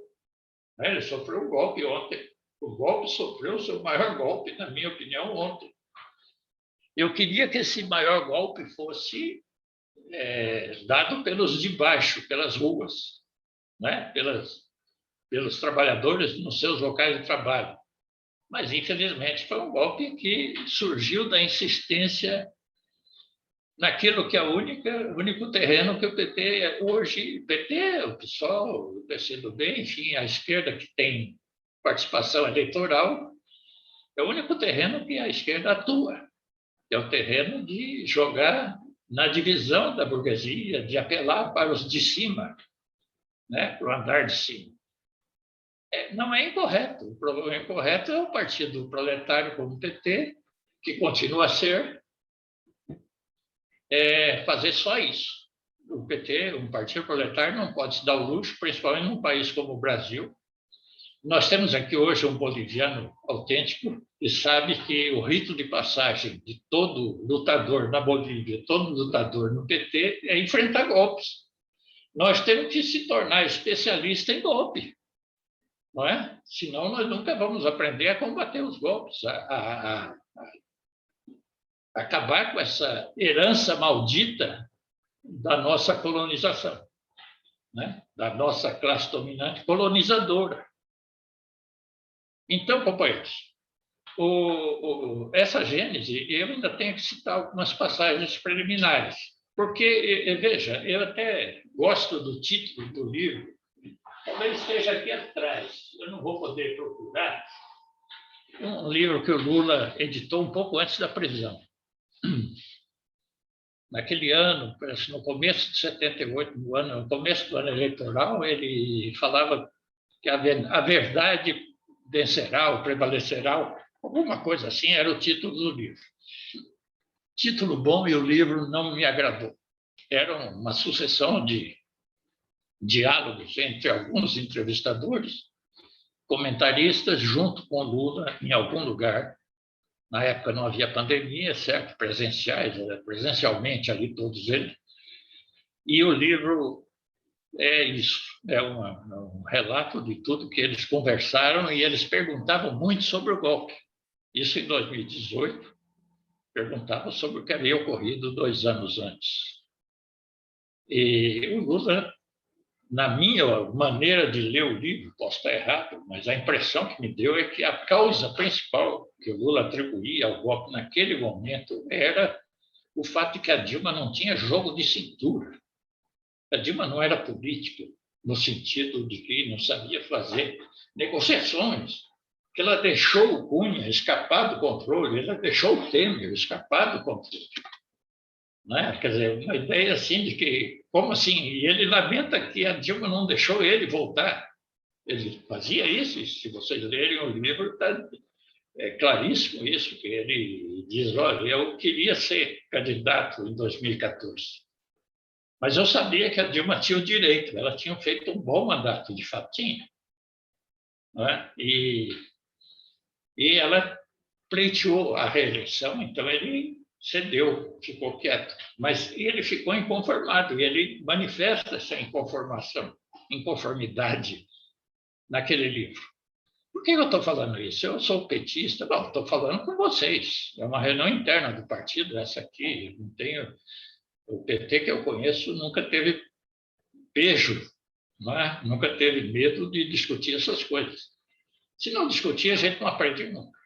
né? Ele sofreu um golpe ontem. O golpe sofreu o seu maior golpe, na minha opinião, ontem. Eu queria que esse maior golpe fosse dado pelos de baixo, pelas ruas, né? Pelos trabalhadores nos seus locais de trabalho. Mas, infelizmente, foi um golpe que surgiu da insistência naquilo que é o único terreno que o PT hoje, o PSOL, o PCdoB, enfim, a esquerda que tem participação eleitoral, é o único terreno que a esquerda atua. É o terreno de jogar na divisão da burguesia, de apelar para os de cima, né, para o andar de cima. Não é incorreto. O problema incorreto é o Partido Proletário como o PT, que continua a ser, fazer só isso. O PT, um partido proletário, não pode se dar o luxo, principalmente num país como o Brasil. Nós temos aqui hoje um boliviano autêntico que sabe que o rito de passagem de todo lutador na Bolívia, todo lutador no PT, é enfrentar golpes. Nós temos que se tornar especialista em golpe, não é? Senão nós nunca vamos aprender a combater os golpes, a acabar com essa herança maldita da nossa colonização, né? Da nossa classe dominante colonizadora. Então, companheiros, essa gênese, eu ainda tenho que citar algumas passagens preliminares, porque, veja, eu até gosto do título do livro, talvez esteja aqui atrás, eu não vou poder procurar, um livro que o Lula editou um pouco antes da prisão. Naquele ano, no começo de 78, no começo do ano eleitoral, ele falava que a verdade vencerá ou prevalecerá, alguma coisa assim, era o título do livro. Título bom, e o livro não me agradou. Era uma sucessão de diálogos entre alguns entrevistadores, comentaristas, junto com Lula, em algum lugar. Na época não havia pandemia, certo? Presencialmente ali todos eles. E o livro é isso, é um relato de tudo que eles conversaram, e eles perguntavam muito sobre o golpe. Isso em 2018, perguntavam sobre o que havia ocorrido 2 anos antes. E o Lula, na minha maneira de ler o livro, posso estar errado, mas a impressão que me deu é que a causa principal que o Lula atribuía ao golpe naquele momento era o fato de que a Dilma não tinha jogo de cintura. A Dilma não era política, no sentido de que não sabia fazer negociações, que ela deixou o Cunha escapar do controle, ela deixou o Temer escapar do controle. Né? Quer dizer, uma ideia assim de que, como assim? E ele lamenta que a Dilma não deixou ele voltar. Ele fazia isso, e se vocês lerem o livro, está claríssimo isso, que ele diz, olha, eu queria ser candidato em 2014. Mas eu sabia que a Dilma tinha o direito, ela tinha feito um bom mandato, de fato tinha. Não é? E ela pleiteou a reeleição, então ele cedeu, ficou quieto. Mas ele ficou inconformado, e ele manifesta essa inconformidade naquele livro. Por que eu estou falando isso? Eu sou petista? Não, estou falando com vocês. É uma reunião interna do partido, essa aqui. Não tenho... O PT que eu conheço nunca teve pejo, não é? Nunca teve medo de discutir essas coisas. Se não discutir, a gente não aprende nunca.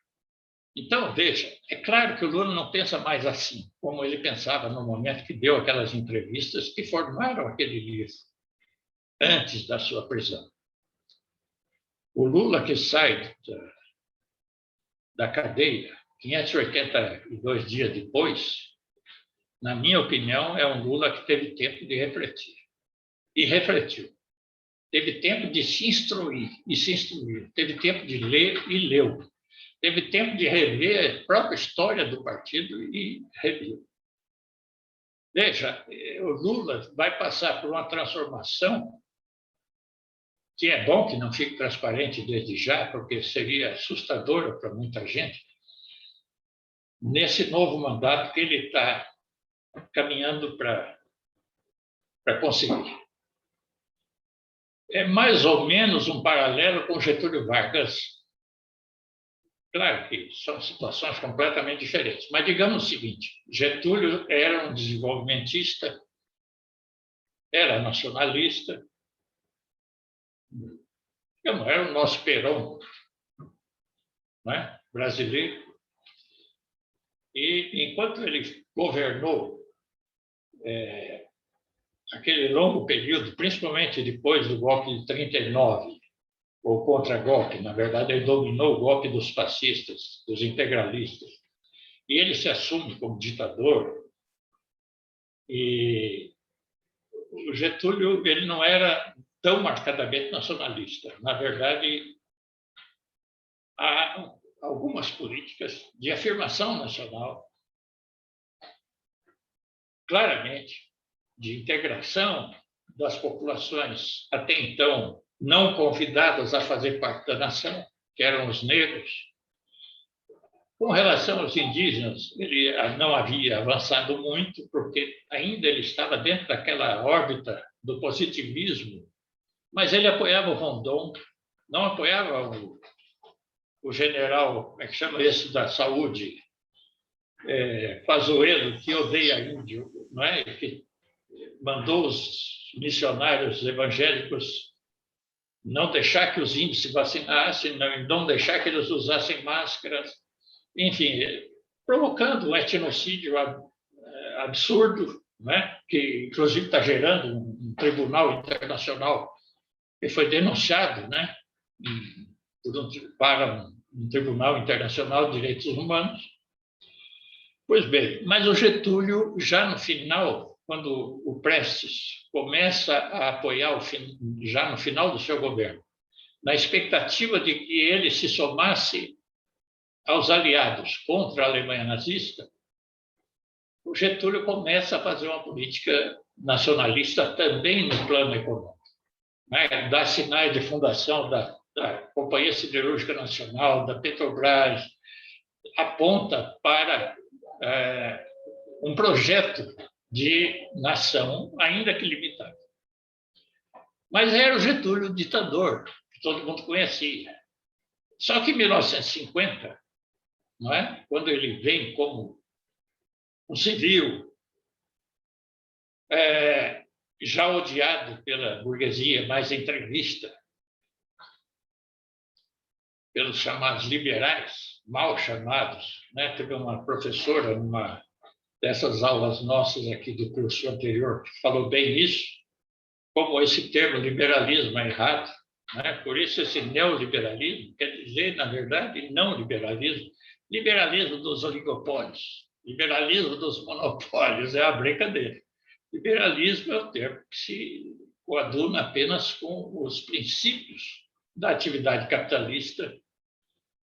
Então, veja, é claro que o Lula não pensa mais assim, como ele pensava no momento que deu aquelas entrevistas que formaram aquele livro, antes da sua prisão. O Lula que sai da cadeia 582 dias depois, na minha opinião, é um Lula que teve tempo de refletir. E refletiu. Teve tempo de se instruir e se instruiu. Teve tempo de ler e leu. teve tempo de rever a própria história do partido e reviu. Veja, o Lula vai passar por uma transformação que é bom que não fique transparente desde já, porque seria assustadora para muita gente, nesse novo mandato que ele está caminhando para conseguir. É mais ou menos um paralelo com Getúlio Vargas. Claro que são situações completamente diferentes, mas digamos o seguinte: Getúlio era um desenvolvimentista, era nacionalista, era o nosso Perón, não é? Brasileiro. E enquanto ele governou aquele longo período, principalmente depois do golpe de 39, ou contra-golpe, na verdade, ele dominou o golpe dos fascistas, dos integralistas, e ele se assume como ditador. E o Getúlio ele não era tão marcadamente nacionalista. Na verdade, há algumas políticas de afirmação nacional, claramente, de integração das populações até então não convidadas a fazer parte da nação, que eram os negros. Com relação aos indígenas, ele não havia avançado muito, porque ainda ele estava dentro daquela órbita do positivismo, mas ele apoiava o Rondon, não apoiava o general, como é que chama esse da saúde, Pazuello, que odeia índio, não é? Que mandou os missionários evangélicos não deixar que os índios se vacinassem, não deixar que eles usassem máscaras, enfim, provocando um etnocídio absurdo, né? Que inclusive está gerando um tribunal internacional que foi denunciado, né? Para um tribunal internacional de direitos humanos. Pois bem, mas o Getúlio, já no final, quando o Prestes começa a apoiar, já no final do seu governo, na expectativa de que ele se somasse aos aliados contra a Alemanha nazista, o Getúlio começa a fazer uma política nacionalista também no plano econômico, né? Dá sinais de fundação da Companhia Siderúrgica Nacional, da Petrobras, aponta para um projeto de nação, ainda que limitado. Mas era o Getúlio ditador, que todo mundo conhecia. Só que em 1950, não é? Quando ele vem como um civil, já odiado pela burguesia mais entrevista, pelos chamados liberais, mal chamados, né? Teve uma professora numa dessas aulas nossas aqui do curso anterior que falou bem isso, como esse termo liberalismo é errado, né? Por isso esse neoliberalismo quer dizer, na verdade, não liberalismo, liberalismo dos oligopólios, liberalismo dos monopólios, é a brincadeira. Liberalismo é o termo que se coaduna apenas com os princípios da atividade capitalista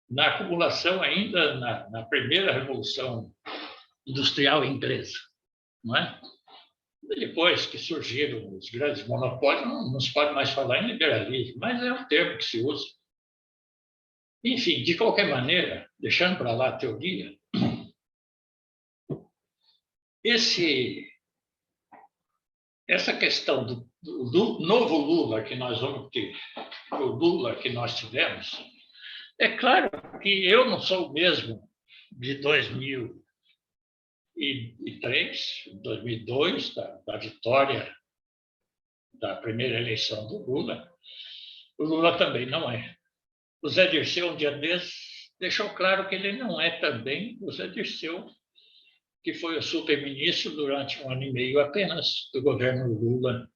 na acumulação ainda na primeira revolução industrial inglesa, não é? Depois que surgiram os grandes monopólios, não se pode mais falar em liberalismo, mas é um termo que se usa. Enfim, de qualquer maneira, deixando para lá a teoria, essa questão do novo Lula que nós vamos ter, o Lula que nós tivemos, é claro que eu não sou o mesmo de 2003, 2002, da vitória da primeira eleição do Lula. O Lula também não é. O Zé Dirceu, um dia desses, deixou claro que ele não é também o Zé Dirceu, que foi o superministro durante 1 ano e meio apenas do governo Lula,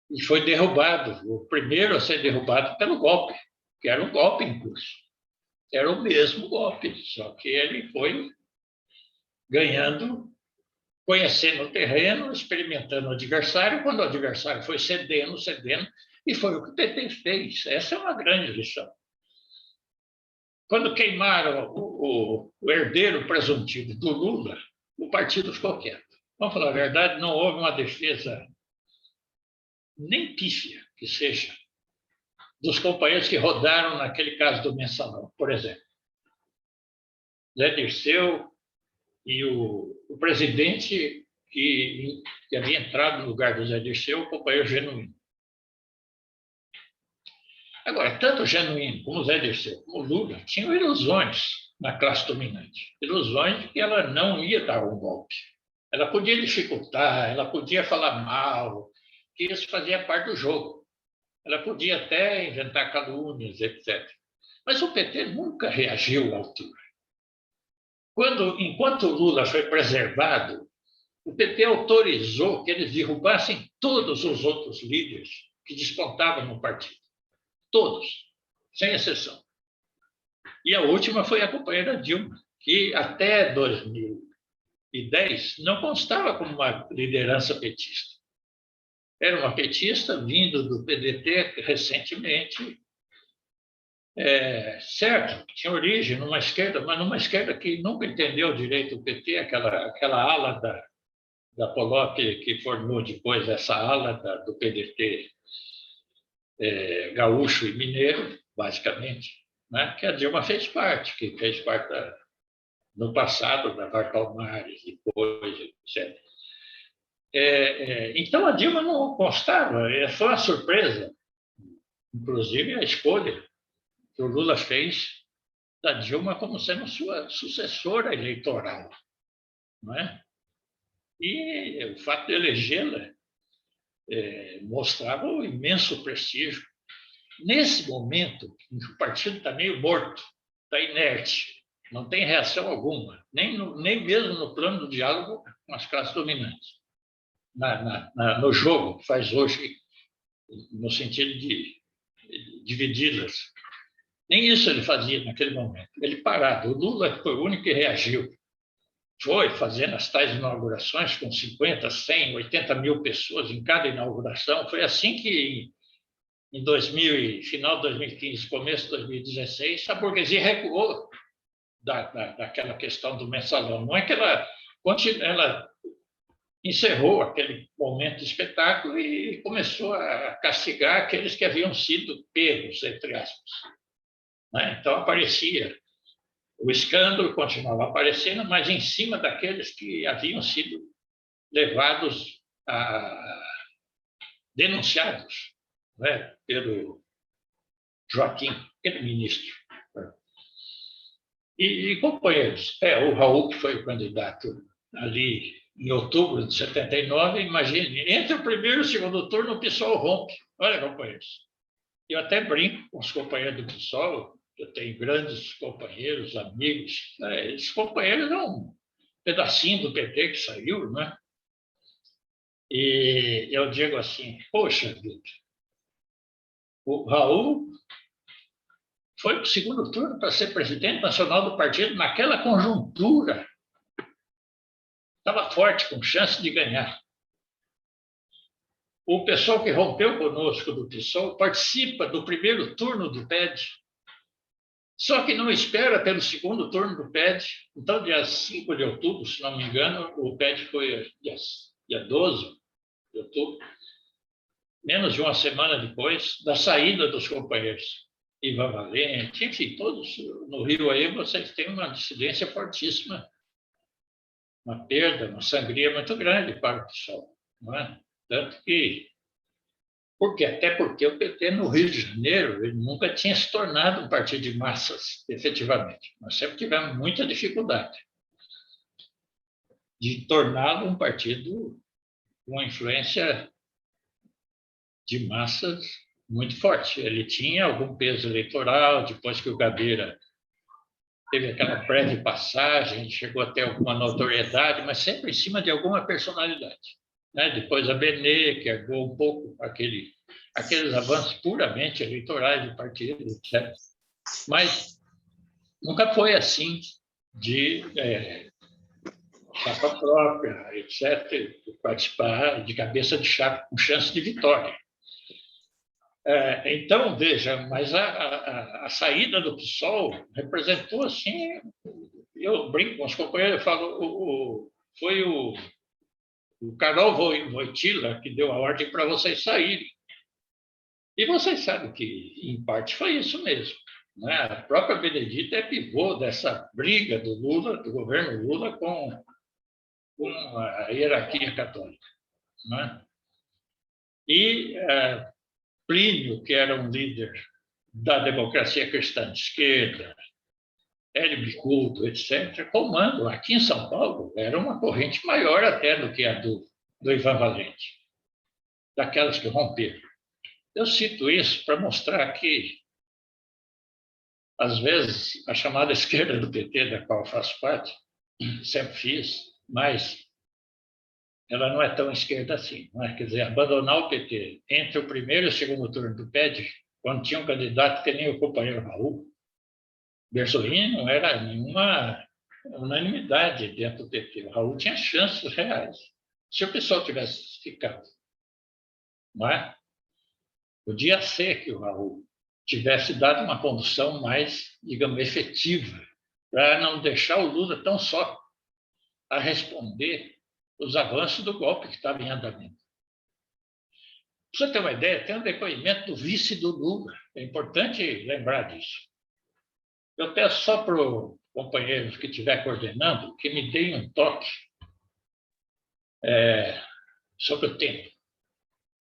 e foi derrubado, o primeiro a ser derrubado pelo golpe, que era um golpe em curso. Era o mesmo golpe, só que ele foi ganhando, conhecendo o terreno, experimentando o adversário, quando o adversário foi cedendo, e foi o que o PT fez. Essa é uma grande lição. Quando queimaram o herdeiro presuntivo do Lula, o partido ficou quieto. Vamos falar a verdade, não houve uma defesa nem pífia que seja dos companheiros que rodaram naquele caso do Mensalão, por exemplo. Zé Dirceu e o presidente que havia entrado no lugar do Zé Dirceu, o companheiro Genuíno. Agora, tanto o Genuíno como o Zé Dirceu, como o Lula, tinham ilusões na classe dominante. Ilusões de que ela não ia dar um golpe. Ela podia dificultar, ela podia falar mal, que isso fazia parte do jogo. Ela podia até inventar calúnias, etc. Mas o PT nunca reagiu à altura. Enquanto o Lula foi preservado, o PT autorizou que eles derrubassem todos os outros líderes que despontavam no partido. Todos, sem exceção. E a última foi a companheira Dilma, que até 2010 não constava como uma liderança petista. Era uma petista vindo do PDT recentemente, certo, tinha origem numa esquerda, mas numa esquerda que nunca entendeu direito o PT, aquela ala da Polop que formou depois essa ala do PDT gaúcho e mineiro, basicamente, né? Que a Dilma fez parte, no passado da Vartalmares, depois, etc. Então, a Dilma não constava, foi uma surpresa, inclusive a escolha que o Lula fez da Dilma como sendo sua sucessora eleitoral, não é? E o fato de elegê-la mostrava o imenso prestígio. Nesse momento, em que o partido está meio morto, está inerte, não tem reação alguma, nem mesmo no plano do diálogo com as classes dominantes, no jogo que faz hoje, no sentido de dividi-las. Nem isso ele fazia naquele momento. Ele parado. O Lula foi o único que reagiu. Foi fazendo as tais inaugurações com 50, 100, 80 mil pessoas em cada inauguração. Foi assim que, final de 2015, começo de 2016, a burguesia recuou daquela questão do mensalão. Não é que ela encerrou aquele momento de espetáculo e começou a castigar aqueles que haviam sido pegos, entre aspas. Então, aparecia. O escândalo continuava aparecendo, mas em cima daqueles que haviam sido levados denunciados, né, pelo Joaquim, aquele ministro. E companheiros, o Raul, que foi o candidato ali em outubro de 79, imagine, entre o primeiro e o segundo turno, o PSOL rompe. Olha, companheiros, eu até brinco com os companheiros do PSOL, eu tenho grandes companheiros, amigos. Esses companheiros é um pedacinho do PT que saiu, né? E eu digo assim, poxa vida, o Raul foi para o segundo turno para ser presidente nacional do partido naquela conjuntura. Estava forte, com chance de ganhar. O pessoal que rompeu conosco do PSOL participa do primeiro turno do PED, só que não espera pelo segundo turno do PED. Então, dia 5 de outubro, se não me engano, o PED foi dia 12 de outubro, menos de uma semana depois da saída dos companheiros. Ivan Valente, enfim, todos no Rio aí, vocês têm uma dissidência fortíssima, uma perda, uma sangria muito grande para o PSOL, não é? Tanto que até porque o PT no Rio de Janeiro ele nunca tinha se tornado um partido de massas, efetivamente. Nós sempre tivemos muita dificuldade de torná-lo um partido com uma influência de massas muito forte. Ele tinha algum peso eleitoral, depois que o Gabeira teve aquela breve passagem, chegou a ter alguma notoriedade, mas sempre em cima de alguma personalidade. Depois a Benê, que herdou um pouco aqueles avanços puramente eleitorais do partido, etc. Mas nunca foi assim de chapa própria, etc., participar de cabeça de chapa com chance de vitória. Então, veja, mas a saída do PSOL representou, assim, eu brinco com os companheiros, eu falo, foi o Karol Wojtyła que deu a ordem para vocês saírem. E vocês sabem que, em parte, foi isso mesmo. Né? A própria Benedita é pivô dessa briga do Lula, do governo Lula, com a hierarquia católica. Né? E Plínio, que era um líder da democracia cristã de esquerda, Hélio Bicudo, etc., comando aqui em São Paulo era uma corrente maior até do que a do Ivan Valente, daquelas que romperam. Eu cito isso para mostrar que, às vezes, a chamada esquerda do PT, da qual eu faço parte, sempre fiz, mas ela não é tão esquerda assim. Não é? Quer dizer, abandonar o PT entre o primeiro e o segundo turno do PED, quando tinha um candidato que nem o companheiro Raul, Bersolini não era nenhuma unanimidade dentro do PT. O Raul tinha chances reais. Se o pessoal tivesse ficado, não é? Podia ser que o Raul tivesse dado uma condução mais, digamos, efetiva, para não deixar o Lula tão só a responder os avanços do golpe que estava em andamento. Para você ter uma ideia, tem um depoimento do vice do Lula. É importante lembrar disso. Eu peço só para o companheiro que estiver coordenando que me deem um toque sobre o tempo.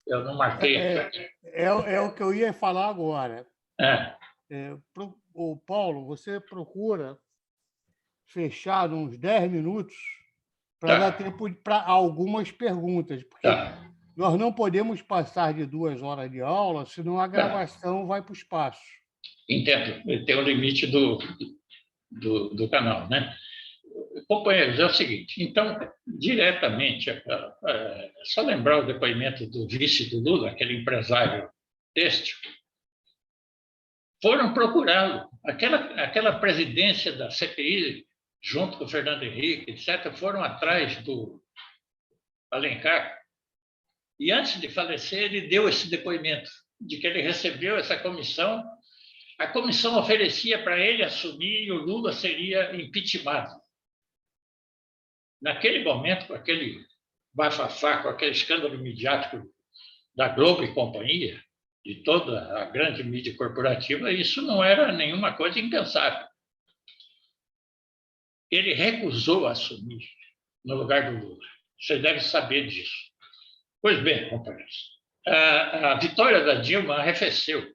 Eu não marquei. É o que eu ia falar agora. É. O Paulo, você procura fechar uns 10 minutos para dar tempo para algumas perguntas, porque nós não podemos passar de 2 horas de aula, senão a gravação vai para o espaço. Entendo. Tem o limite do canal, né? Companheiros, é o seguinte, então, diretamente, é só lembrar o depoimento do vice do Lula, aquele empresário têxtil, foram procurá-lo. Aquela presidência da CPI, junto com o Fernando Henrique, etc., foram atrás do Alencar. E antes de falecer, ele deu esse depoimento de que ele recebeu essa comissão. A comissão oferecia para ele assumir e o Lula seria impeachmentado. Naquele momento, com aquele bafafá, com aquele escândalo midiático da Globo e companhia, de toda a grande mídia corporativa, isso não era nenhuma coisa impensável. Ele recusou assumir no lugar do Lula. Você deve saber disso. Pois bem, companheiros, a vitória da Dilma arrefeceu,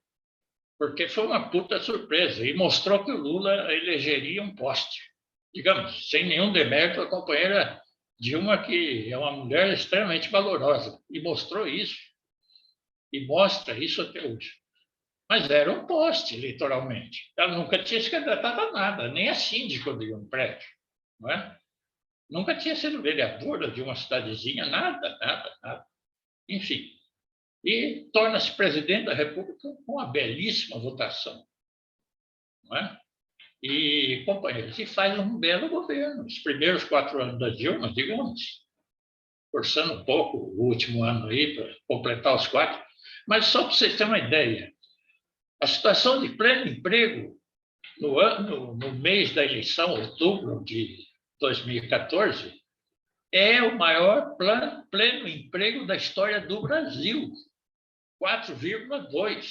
porque foi uma puta surpresa e mostrou que o Lula elegeria um poste. Digamos, sem nenhum demérito, a companheira Dilma, que é uma mulher extremamente valorosa, e mostrou isso, e mostra isso até hoje. Mas era um poste, literalmente. Ela nunca tinha se candidatado a nada, nem a síndico de um prédio. Não é? Nunca tinha sido vereadora de uma cidadezinha, nada. Enfim. E torna-se presidente da República com uma belíssima votação. Não é? E, companheiros, e faz um belo governo. Os primeiros 4 anos da Dilma, digamos, forçando um pouco o último ano aí para completar os 4, mas só para vocês terem uma ideia, a situação de pleno emprego no mês da eleição, outubro de 2014, é o maior pleno emprego da história do Brasil, 4,2%.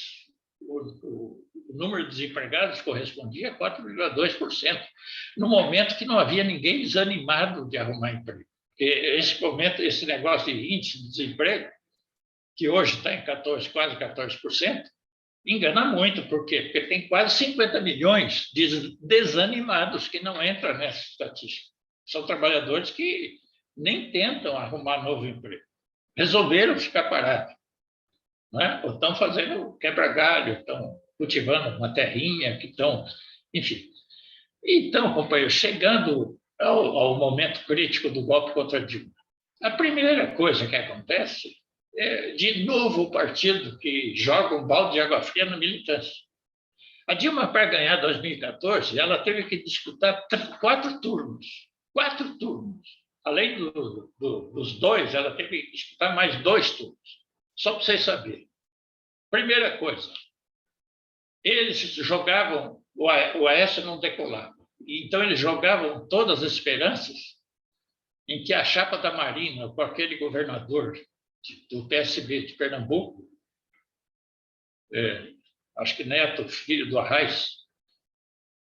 O número de desempregados correspondia a 4,2%, no momento que não havia ninguém desanimado de arrumar emprego. Porque esse negócio de índice de desemprego, que hoje está em quase 14%, engana muito. Por quê? Porque tem quase 50 milhões de desanimados que não entram nessa estatística. São trabalhadores que nem tentam arrumar novo emprego. Resolveram ficar parados. Não é? Ou estão fazendo quebra-galho, estão cultivando uma terrinha, que estão... Enfim. Então, companheiro, chegando ao momento crítico do golpe contra Dilma, a primeira coisa que acontece é, de novo, o partido que joga um balde de água fria na militância. A Dilma, para ganhar 2014, ela teve que disputar 4 turnos. 4 turnos. Além dos 2, ela teve que disputar mais 2 turnos. Só para vocês saberem. Primeira coisa, eles jogavam, o Aécio não decolava. Então, eles jogavam todas as esperanças em que a chapa da Marina, com aquele governador do PSB de Pernambuco, acho que Neto, filho do Arraes,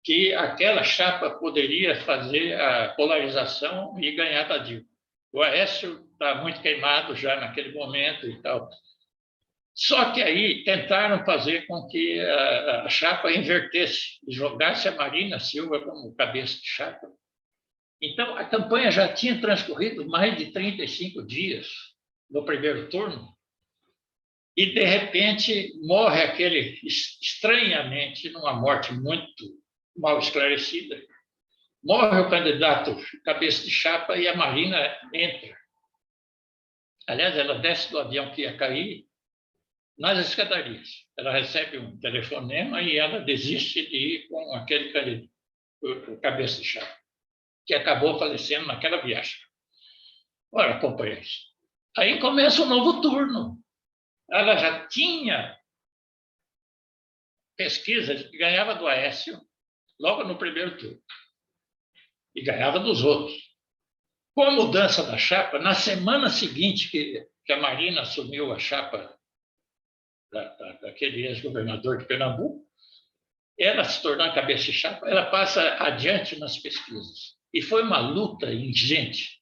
que aquela chapa poderia fazer a polarização e ganhar da Dilma. O Aécio está muito queimado já naquele momento e tal. Só que aí tentaram fazer com que a chapa invertesse e jogasse a Marina Silva como cabeça de chapa. Então, a campanha já tinha transcorrido mais de 35 dias no primeiro turno e, de repente, morre aquele, estranhamente, numa morte muito mal esclarecida, morre o candidato cabeça de chapa e a Marina entra. Aliás, ela desce do avião que ia cair nas escadarias. Ela recebe um telefonema e ela desiste de ir com aquele candidato, o cabeça de chapa, que acabou falecendo naquela viagem. Ora, companheiros, aí começa um novo turno. Ela já tinha pesquisa que ganhava do Aécio logo no primeiro turno e ganhava dos outros. Com a mudança da chapa, na semana seguinte que a Marina assumiu a chapa daquele ex-governador de Pernambuco, ela se tornou a cabeça de chapa, ela passa adiante nas pesquisas. E foi uma luta ingente.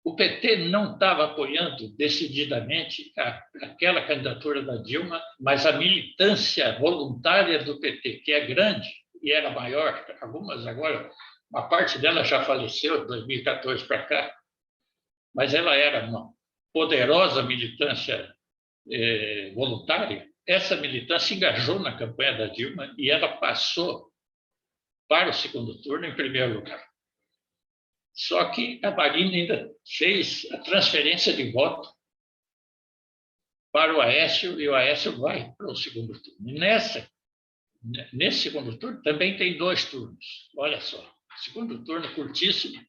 O PT não estava apoiando decididamente aquela candidatura da Dilma, mas a militância voluntária do PT, que é grande e era maior, algumas agora, uma parte dela já faleceu de 2014 para cá, mas ela era uma poderosa militância voluntária. Essa militância engajou na campanha da Dilma e ela passou para o segundo turno em primeiro lugar. Só que a Marina ainda fez a transferência de voto para o Aécio e o Aécio vai para o segundo turno. E nesse segundo turno também tem 2 turnos. Olha só, segundo turno curtíssimo.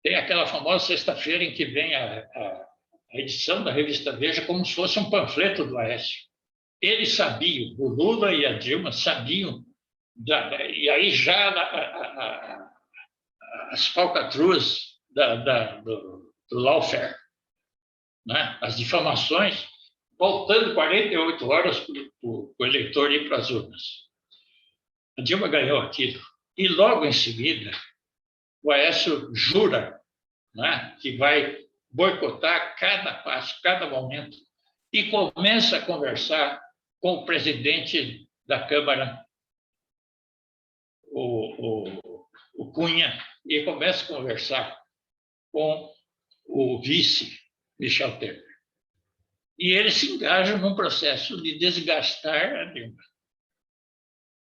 Tem aquela famosa sexta-feira em que vem a edição da revista Veja como se fosse um panfleto do Aécio. Eles sabiam, o Lula e a Dilma sabiam, e aí já as falcatruas do lawfare, né? As difamações, voltando 48 horas para o eleitor ir para as urnas. A Dilma ganhou aquilo. E logo em seguida, o Aécio jura, né, que vai boicotar cada passo, cada momento, e começa a conversar com o presidente da Câmara, o Cunha, e começa a conversar com o vice, Michel Temer. E eles se engajam num processo de desgastar a Dilma.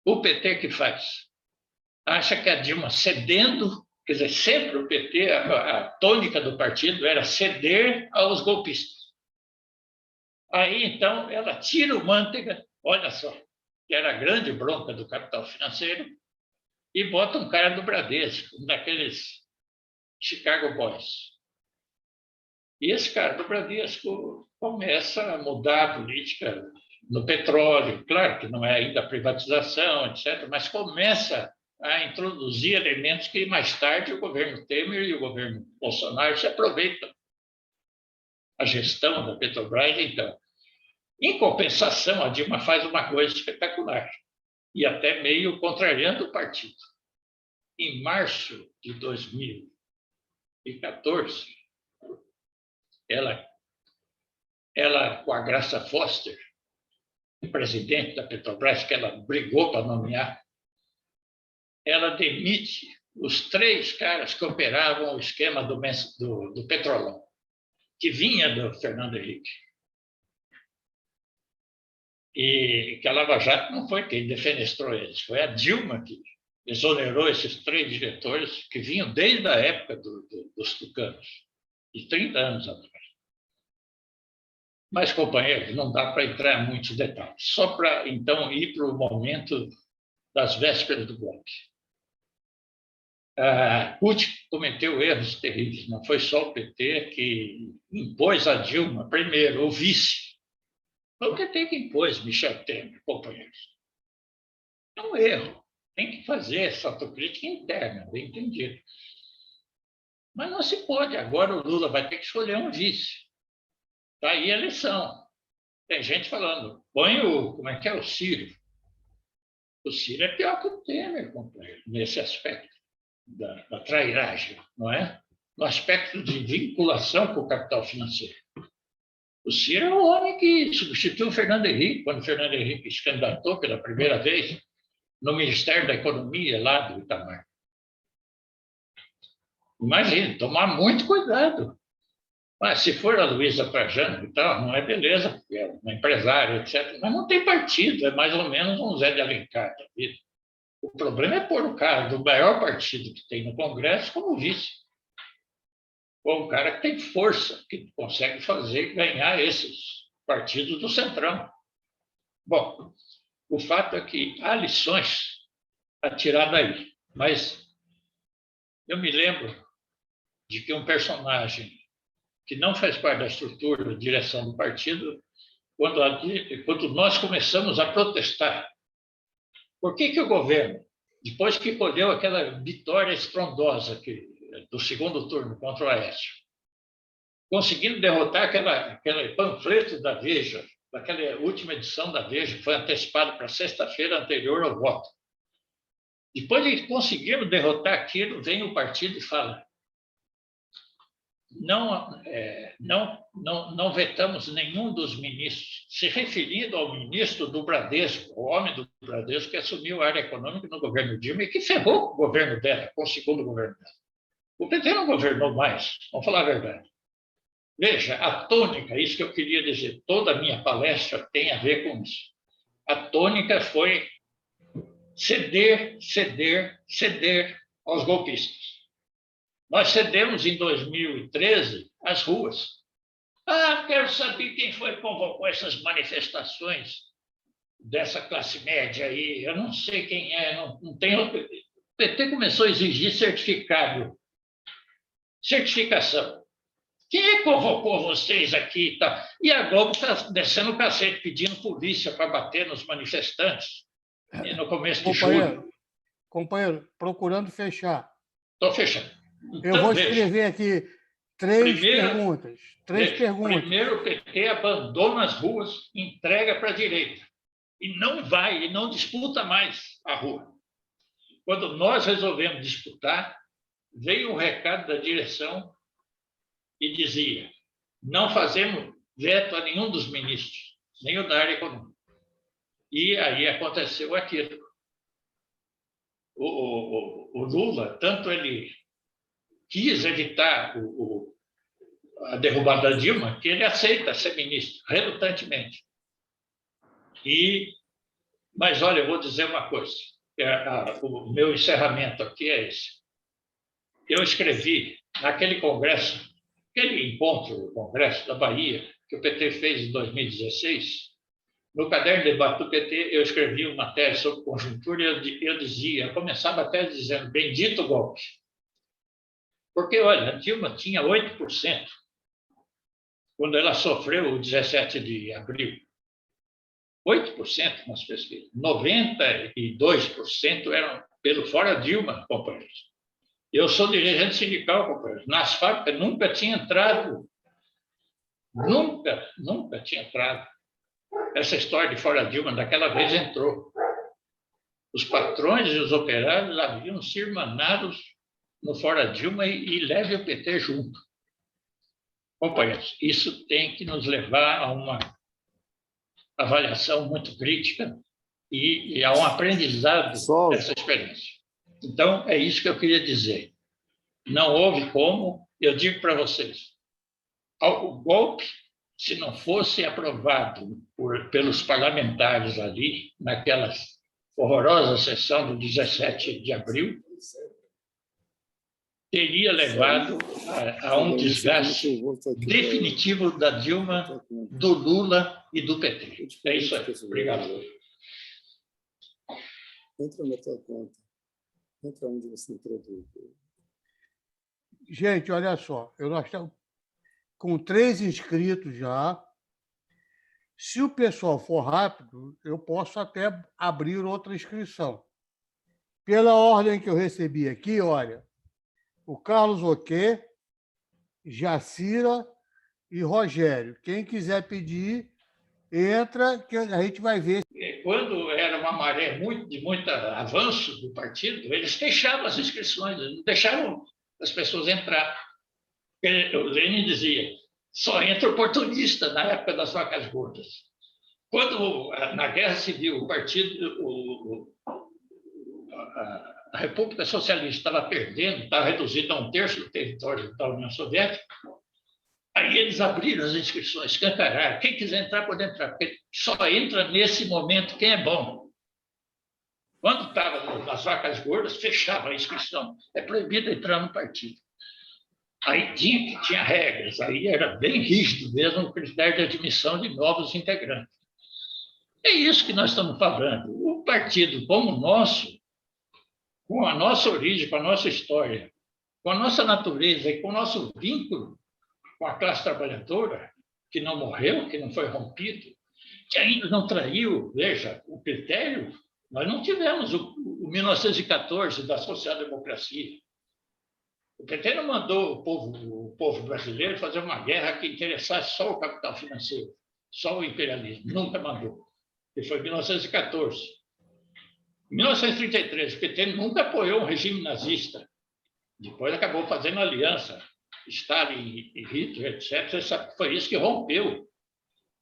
O PT que faz? Acha que a Dilma cedendo, quer dizer, sempre o PT, a tônica do partido era ceder aos golpistas. Aí, então, ela tira o Manteiga, olha só, que era a grande bronca do capital financeiro, e bota um cara do Bradesco, um daqueles Chicago Boys. E esse cara do Bradesco começa a mudar a política no petróleo. Claro que não é ainda a privatização, etc., mas começa a introduzir elementos que mais tarde o governo Temer e o governo Bolsonaro se aproveitam. A gestão da Petrobras, então. Em compensação, a Dilma faz uma coisa espetacular e até meio contrariando o partido. Em março de 2014, ela com a Graça Foster, presidente da Petrobras, que ela brigou para nomear, ela demite os 3 caras que operavam o esquema do Petrolão, que vinha do Fernando Henrique. E que a Lava Jato não foi quem defenestrou eles, foi a Dilma que exonerou esses 3 diretores que vinham desde a época dos tucanos, de 30 anos atrás. Mas, companheiros, não dá para entrar em muitos detalhes. Só para, então, ir para o momento das vésperas do golpe. A CUT cometeu erros terríveis. Não foi só o PT que impôs a Dilma, primeiro, o vice, Foi o PT que impôs Michel Temer, companheiros. É um erro. Tem que fazer essa autocrítica interna, bem entendido. Mas não se pode. Agora o Lula vai ter que escolher um vice. Está aí a eleição. Tem gente falando, põe como é que é, o Ciro. O Ciro é pior que o Temer, companheiro, nesse aspecto da trairagem, não é? No aspecto de vinculação com o capital financeiro. O Ciro é o homem que substituiu o Fernando Henrique, quando o Fernando Henrique se candidatou pela primeira vez no Ministério da Economia, lá do Itamar. Imagina, tomar muito cuidado. Mas se for a Luísa Trajano e tal, não é beleza, porque é uma empresária, etc. Mas não tem partido, é mais ou menos um Zé de Alencar da vida. O problema é pôr o cara do maior partido que tem no Congresso como vice. Ou um cara que tem força, que consegue fazer ganhar esses partidos do Centrão. Bom, o fato é que há lições a tirar daí. Mas eu me lembro de que um personagem que não faz parte da estrutura de direção do partido, quando nós começamos a protestar. Por que o governo, depois que colheu aquela vitória estrondosa do segundo turno contra o Aécio, conseguindo derrotar aquele panfleto da Veja, daquela última edição da Veja, que foi antecipado para sexta-feira anterior ao voto. Depois de conseguirmos derrotar aquilo, vem o partido e fala: não vetamos nenhum dos ministros, se referindo ao ministro do Bradesco, o homem do Bradesco que assumiu a área econômica no governo Dilma e que ferrou o governo dela, com o segundo governo dela. O PT não governou mais, vamos falar a verdade. Veja, a tônica, isso que eu queria dizer, toda a minha palestra tem a ver com isso. A tônica foi ceder, ceder, ceder aos golpistas. Nós cedemos em 2013 as ruas. Quero saber quem foi que convocou essas manifestações dessa classe média aí. Eu não sei quem é, não tem. O PT começou a exigir certificado. Certificação. Quem é que convocou vocês aqui? Tá? E a Globo está descendo o cacete, pedindo polícia para bater nos manifestantes no começo de julho. Companheiro, procurando fechar. Estou fechando. Então, eu vou escrever aqui três perguntas. Primeiro, o PT abandona as ruas, entrega para a direita. E não disputa mais a rua. Quando nós resolvemos disputar, veio um recado da direção e dizia: não fazemos veto a nenhum dos ministros, nem o da área econômica. E aí aconteceu aquilo. O Lula, tanto ele quis evitar a derrubada da Dilma, que ele aceita ser ministro, relutantemente. Mas, olha, eu vou dizer uma coisa. O meu encerramento aqui é esse. Eu escrevi naquele congresso, aquele encontro do Congresso da Bahia, que o PT fez em 2016, no caderno de debate do PT, eu escrevi uma tese sobre conjuntura e eu dizia, eu começava a tese dizendo: bendito golpe. Porque, olha, a Dilma tinha 8% quando ela sofreu o 17 de abril. 8% nas pesquisas. 92% eram pelo fora Dilma, companheiros. Eu sou dirigente sindical, companheiros. Nas fábricas nunca tinha entrado. Nunca tinha entrado. Essa história de fora Dilma, daquela vez entrou. Os patrões e os operários haviam se irmanados no fora Dilma e leve o PT junto. Companheiros, isso tem que nos levar a uma avaliação muito crítica e a um aprendizado dessa experiência. Então, é isso que eu queria dizer. Não houve como, eu digo para vocês, o golpe, se não fosse aprovado pelos parlamentares ali, naquela horrorosa sessão do 17 de abril, teria levado a um desgaste definitivo da Dilma, do Lula e do PT. É isso aí. Obrigado. Entra na tua conta. Entra onde você entrou. Gente, olha só, nós estamos com 3 inscritos já. Se o pessoal for rápido, eu posso até abrir outra inscrição. Pela ordem que eu recebi aqui, olha, o Carlos Oquê, Jacira e Rogério. Quem quiser pedir, entra, que a gente vai ver. Quando era uma maré de muito avanço do partido, eles fechavam as inscrições, não deixavam as pessoas entrar. O Lenin dizia, só entra oportunista na época das vacas gordas. Quando, na Guerra Civil, o partido, a República Socialista estava perdendo, estava reduzido a 1/3 do território da União Soviética, aí eles abriram as inscrições, escancararam. Quem quiser entrar, pode entrar, porque só entra nesse momento quem é bom. Quando estava nas vacas gordas, fechava a inscrição. É proibido entrar no partido. Aí tinha regras, aí era bem rígido mesmo o critério de admissão de novos integrantes. É isso que nós estamos falando. O partido como o nosso, com a nossa origem, com a nossa história, com a nossa natureza e com o nosso vínculo com a classe trabalhadora, que não morreu, que não foi rompido, que ainda não traiu, veja, o critério, nós não tivemos o 1914 da social-democracia. O PT não mandou o povo brasileiro fazer uma guerra que interessasse só o capital financeiro, só o imperialismo. Nunca mandou. E foi em 1914. Em 1933, o PT nunca apoiou um regime nazista. Depois acabou fazendo aliança, Stalin e Hitler, etc. Foi isso que rompeu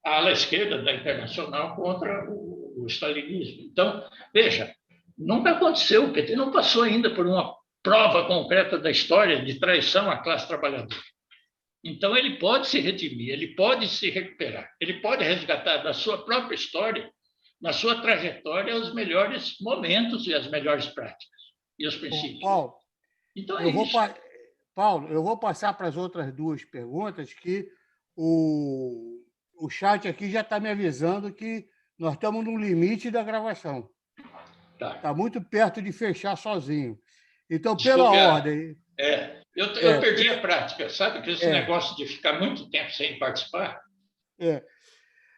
a ala esquerda da Internacional contra o stalinismo. Então, veja, nunca aconteceu. O PT não passou ainda por uma prova concreta da história de traição à classe trabalhadora. Então, ele pode se redimir, ele pode se recuperar, ele pode resgatar da sua própria história, na sua trajetória, os melhores momentos e as melhores práticas e os princípios. Paulo, então, é isso. Paulo, eu vou passar para as outras duas perguntas, que o chat aqui já está me avisando que nós estamos no limite da gravação. Está muito perto de fechar sozinho. Então, pela ordem... Eu perdi a prática, sabe? Que esse negócio de ficar muito tempo sem participar.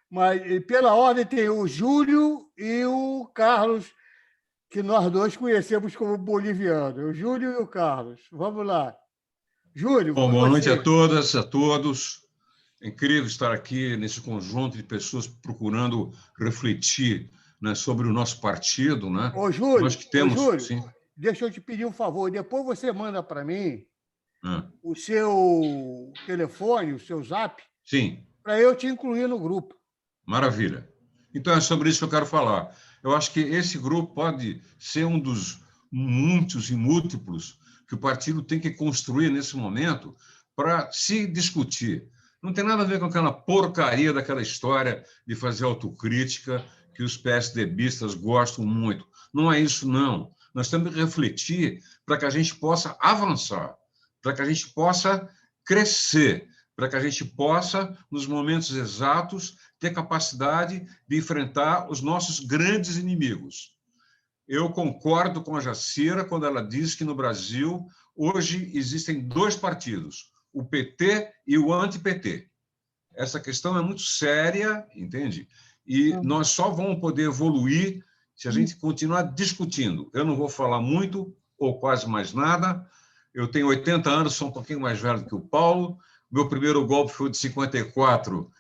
Mas, pela ordem, tem o Júlio e o Carlos, que nós dois conhecemos como boliviano. O Júlio e o Carlos. Vamos lá. Júlio, bom, boa noite a todas, a todos. É incrível estar aqui nesse conjunto de pessoas procurando refletir, né, sobre o nosso partido, né? Ô, Júlio, nós que temos, Júlio, sim. Deixa eu te pedir um favor. Depois você manda para mim o seu telefone, o seu zap, para eu te incluir no grupo. Maravilha. Então, é sobre isso que eu quero falar. Eu acho que esse grupo pode ser um dos muitos e múltiplos que o partido tem que construir nesse momento para se discutir. Não tem nada a ver com aquela porcaria daquela história de fazer autocrítica que os PSDBistas gostam muito. Não é isso, não. Nós temos que refletir para que a gente possa avançar, para que a gente possa crescer, para que a gente possa, nos momentos exatos, ter capacidade de enfrentar os nossos grandes inimigos. Eu concordo com a Jacira quando ela diz que no Brasil hoje existem dois partidos, o PT e o anti-PT. Essa questão é muito séria, entende? E nós só vamos poder evoluir se a gente continuar discutindo. Eu não vou falar muito ou quase mais nada. Eu tenho 80 anos, sou um pouquinho mais velho do que o Paulo. Meu primeiro golpe foi de 54,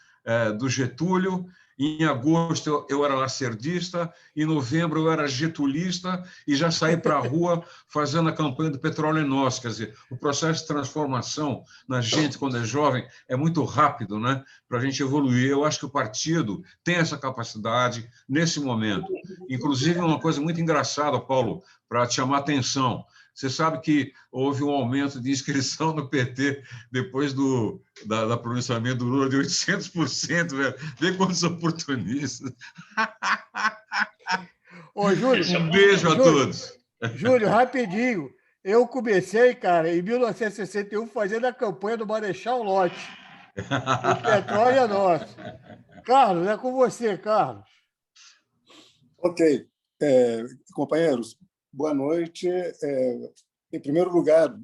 do Getúlio. Em agosto eu era lacerdista, em novembro eu era getulista e já saí para a rua fazendo a campanha do Petróleo é Nosso. Quer dizer, o processo de transformação na gente, quando é jovem, é muito rápido, né? Para a gente evoluir. Eu acho que o partido tem essa capacidade nesse momento. Inclusive, uma coisa muito engraçada, Paulo, para te chamar a atenção. Você sabe que houve um aumento de inscrição no PT depois do pronunciamento do Lula de 800%, velho. Vê quantos oportunistas. Ô, Júlio, um beijo a todos. Júlio, rapidinho. Eu comecei, cara, em 1961, fazendo a campanha do Marechal Lott. O petróleo é nosso. Carlos, é com você, Carlos. Ok. Companheiros, boa noite. Em primeiro lugar,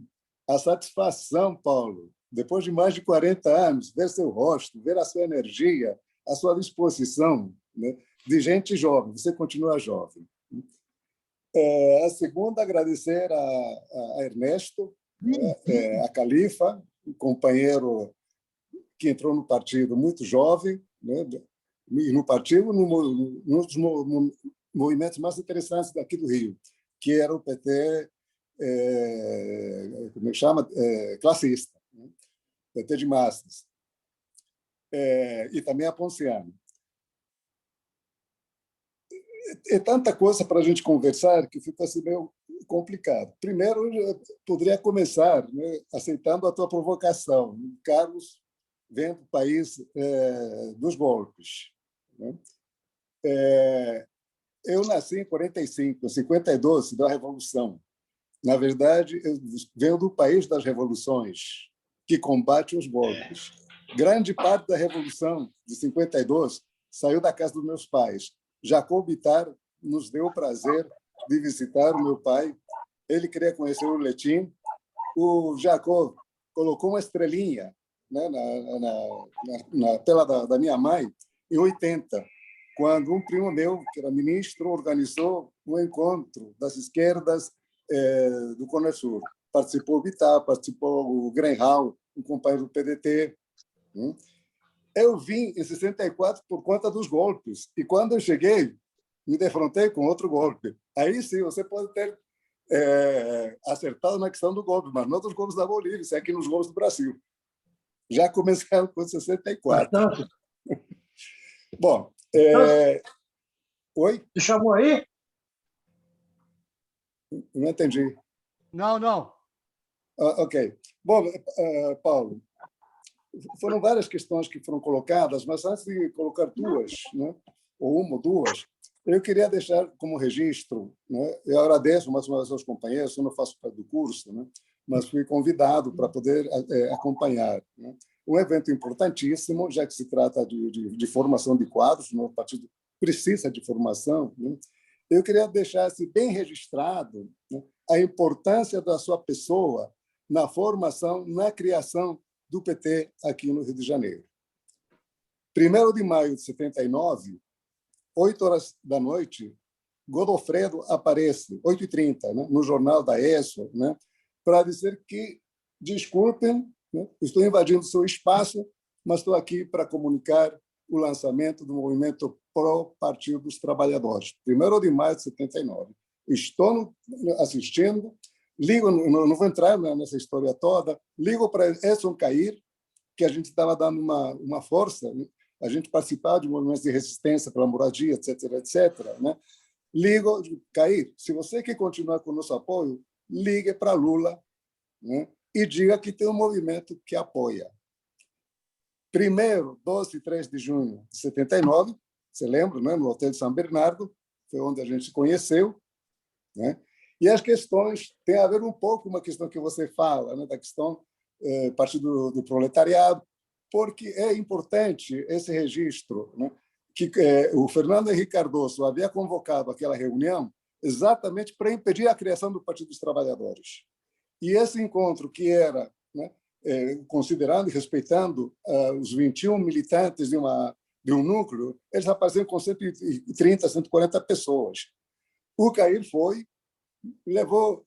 a satisfação, Paulo, depois de mais de 40 anos, ver seu rosto, ver a sua energia, à sua disposição, né, de gente jovem. Você continua jovem. A segunda, agradecer a Ernesto, a Califa, um companheiro que entrou no partido muito jovem, né, e no partido, num dos movimentos mais interessantes daqui do Rio, que era o PT, como é que chama? Classista, né? PT de massas. E também a Ponciano. É tanta coisa para a gente conversar que fica assim meio complicado. Primeiro, eu poderia começar, né, aceitando a tua provocação. Carlos vem do país dos golpes, né? Eu nasci em 45, em 52, da Revolução. Na verdade, eu venho do país das revoluções, que combate os golpes. Grande parte da Revolução de 52 saiu da casa dos meus pais. Jacob Bittar nos deu o prazer de visitar o meu pai. Ele queria conhecer o Letim. O Jacob colocou uma estrelinha, né, na tela da minha mãe, em 80, quando um primo meu, que era ministro, organizou um encontro das esquerdas do Cone Sul. Participou o Bittar, participou o Greenhalgh, um companheiro do PDT. Eu vim em 64 por conta dos golpes. E quando eu cheguei, me defrontei com outro golpe. Aí sim, você pode ter acertado na questão do golpe, mas não dos golpes da Bolívia, isso é aqui nos golpes do Brasil. Já começaram com 64. Bom, oi? Te chamou aí? Não entendi. Não. Ok. Bom, Paulo, foram várias questões que foram colocadas, mas antes de colocar duas, né, ou uma ou duas, eu queria deixar como registro, né, eu agradeço mais uma vez aos companheiros, eu não faço parte do curso, né, mas fui convidado para poder acompanhar, né, um evento importantíssimo, já que se trata de formação de quadros, o partido precisa de formação, né. Eu queria deixar bem registrado, né, a importância da sua pessoa na formação, na criação do PT aqui no Rio de Janeiro. 1º de maio de 79, 8 horas da noite, Godofredo aparece, 8h30, né, no jornal da ESO, né, para dizer que, desculpem, né, estou invadindo seu espaço, mas estou aqui para comunicar o lançamento do movimento pró-Partido dos Trabalhadores, 1º de maio de 79. Estou assistindo, ligo, não vou entrar nessa história toda, ligo para Edson Cair, que a gente estava dando uma força, né? A gente participava de movimentos de resistência pela moradia, etc., etc., né? Ligo, Cair, se você quer continuar com o nosso apoio, ligue para Lula, né? E diga que tem um movimento que apoia. 1º, 12 e 3 de junho de 79, você lembra, né? No Hotel de São Bernardo, foi onde a gente se conheceu, né? E as questões têm a ver um pouco com uma questão que você fala, né, da questão Partido do Proletariado, porque é importante esse registro, né, que o Fernando Henrique Cardoso havia convocado aquela reunião exatamente para impedir a criação do Partido dos Trabalhadores. E esse encontro, que era, né, considerando e respeitando os 21 militantes de um núcleo, eles apareceram com 130, 140 pessoas. O Cair foi, levou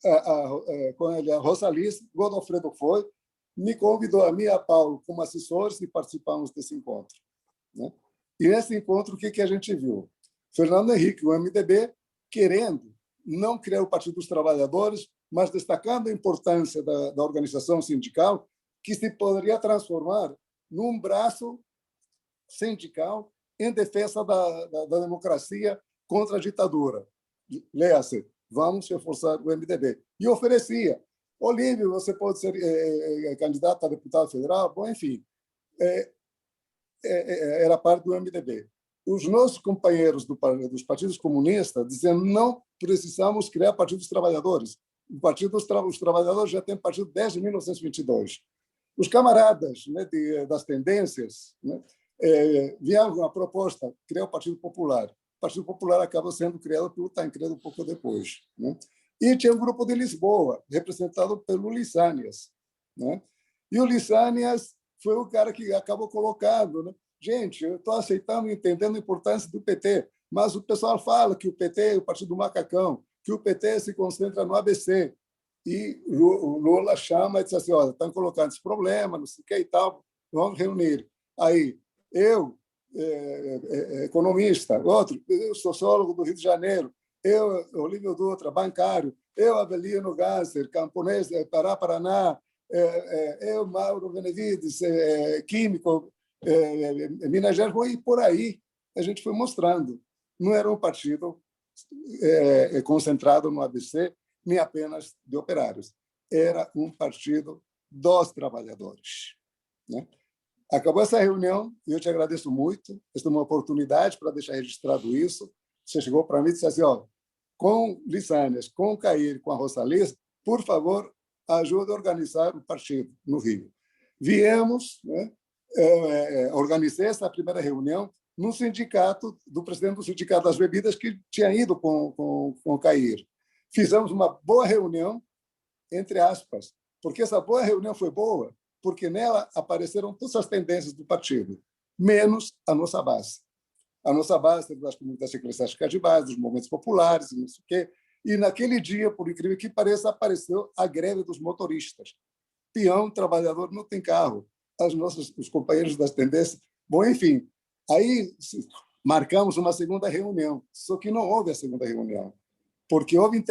com ele a Rosalice, Godofredo foi, me convidou a mim e a Paulo como assessores e participamos desse encontro, né? E nesse encontro, o que a gente viu? Fernando Henrique, o MDB, querendo não criar o Partido dos Trabalhadores, mas destacando a importância da organização sindical, que se poderia transformar num braço sindical em defesa da democracia contra a ditadura. Leia-se, vamos reforçar o MDB. E oferecia, Olívio, você pode ser candidato a deputado federal? Bom, enfim, era parte do MDB. Os nossos companheiros dos partidos comunistas diziam não precisamos criar Partido dos Trabalhadores. O Partido dos Trabalhadores já tem partido desde 1922. Os camaradas, né, das tendências, né, vieram com a proposta de criar o Partido Popular. O Partido Popular acabou sendo criado pelo Tancredo um pouco depois, né? E tinha um grupo de Lisboa, representado pelo Lissânias, né? E o Lissânias foi o cara que acabou colocando, né, Gente, eu estou aceitando e entendendo a importância do PT, mas o pessoal fala que o PT é o partido do macacão, que o PT se concentra no ABC. E o Lula chama e diz assim, olha, estão colocando esse problema, não sei o que e tal, vamos reunir. Aí, eu, economista, outro, eu, sociólogo do Rio de Janeiro, eu, Olívio Dutra, bancário, eu, Avelino Gasser, camponês, Pará, Paraná, eu, Mauro Benevides, químico, Minas Gerais, e por aí a gente foi mostrando. Não era um partido concentrado no ABC, nem apenas de operários. Era um partido dos trabalhadores. Né? Acabou essa reunião e eu te agradeço muito. Esta é uma oportunidade para deixar registrado isso. Você chegou para mim e disse assim, ó, com Lissânias, com o Cair, com a Rosalisa, por favor, ajude a organizar o partido no Rio. Viemos, né, organizei essa primeira reunião no sindicato do presidente do Sindicato das Bebidas, que tinha ido com o Cair. Fizemos uma boa reunião, entre aspas, porque essa boa reunião foi boa, porque nela apareceram todas as tendências do partido, menos a nossa base. A nossa base das comunidades eclesiásticas de base, dos movimentos populares, e não sei o quê. E naquele dia, por incrível que pareça, apareceu a greve dos motoristas. Peão, trabalhador, não tem carro. Os companheiros das tendências. Bom, enfim, aí marcamos uma segunda reunião, só que não houve a segunda reunião, porque houve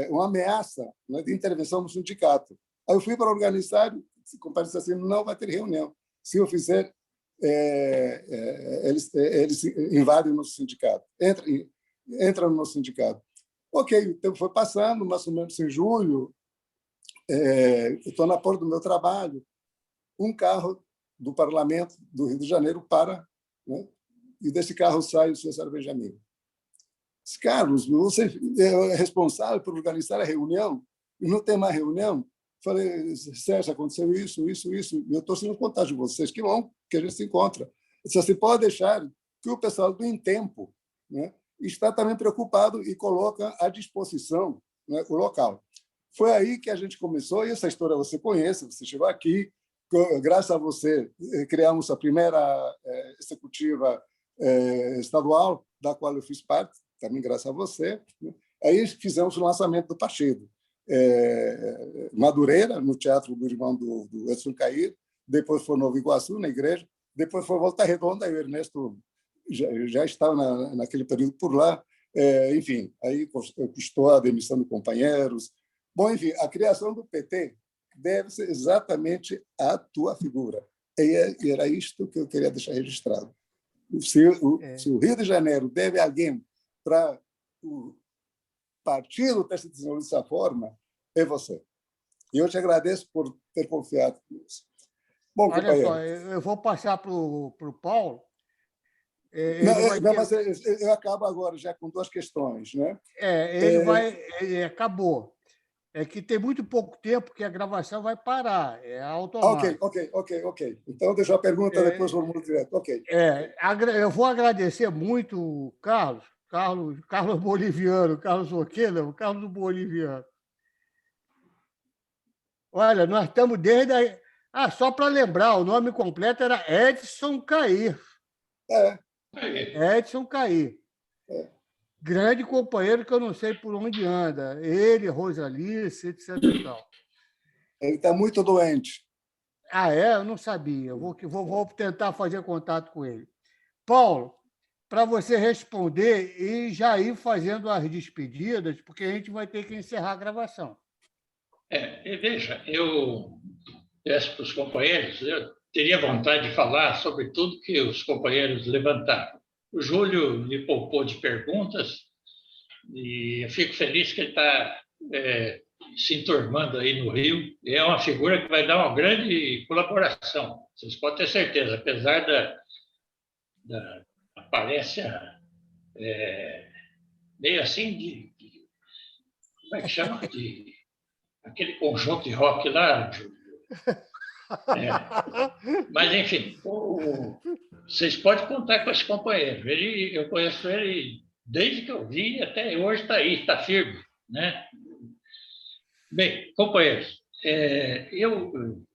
uma ameaça, né, de intervenção no sindicato. Aí eu fui para organizar, o companheiro disse assim, não vai ter reunião. Se eu fizer, eles invadem o nosso sindicato, entram no nosso sindicato. Ok, o tempo foi passando, mais ou menos em julho, eu estou na porta do meu trabalho, um carro do Parlamento do Rio de Janeiro para, né, e desse carro sai o César Benjamin. Diz, Carlos, você é responsável por organizar a reunião e não tem mais reunião? Falei, César, aconteceu isso. Eu estou sendo contato de vocês. Que bom que a gente se encontra. Você pode deixar que o pessoal do Em Tempo, né, está também preocupado e coloca à disposição, né, o local. Foi aí que a gente começou, e essa história você conhece, você chegou aqui, graças a você, criamos a primeira executiva estadual, da qual eu fiz parte, também graças a você. Né? Aí fizemos o lançamento do partido. Madureira, no Teatro do Irmão do Edson Cair, depois foi Nova Iguaçu, na igreja, depois foi Volta Redonda, e o Ernesto já estava naquele período por lá. Enfim, aí custou a demissão de companheiros. Bom, enfim, a criação do PT deve-se exatamente à tua figura. E era isto que eu queria deixar registrado. Se o Rio de Janeiro deve alguém para o partido ter se desenvolvido dessa forma, é você. E eu te agradeço por ter confiado nisso. Bom, olha companheiro. só, eu vou passar para o Paulo. Mas eu acabo agora já com duas questões. Né? Acabou. É que tem muito pouco tempo que a gravação vai parar, é automático. Ok. Então, deixa a pergunta, depois vamos direto. Ok. Eu vou agradecer muito o Carlos Boliviano, Carlos Oquena, o Carlos Boliviano. Olha, nós estamos desde a... só para lembrar, o nome completo era Edson Cair. Edson Cair. Grande companheiro que eu não sei por onde anda. Ele, Rosalice, etc. E tal. Ele está muito doente. Eu não sabia. Eu vou tentar fazer contato com ele. Paulo, para você responder e já ir fazendo as despedidas, porque a gente vai ter que encerrar a gravação. Veja, eu peço para os companheiros, eu teria vontade de falar sobre tudo que os companheiros levantaram. O Júlio me poupou de perguntas e eu fico feliz que ele está se enturmando aí no Rio. É uma figura que vai dar uma grande colaboração, vocês podem ter certeza, apesar da aparência meio assim como é que chama? Aquele conjunto de rock lá, Júlio. Mas, enfim, vocês podem contar com esse companheiro. Eu conheço ele desde que eu vi, até hoje está aí, está firme. Né? Bem, companheiros, eu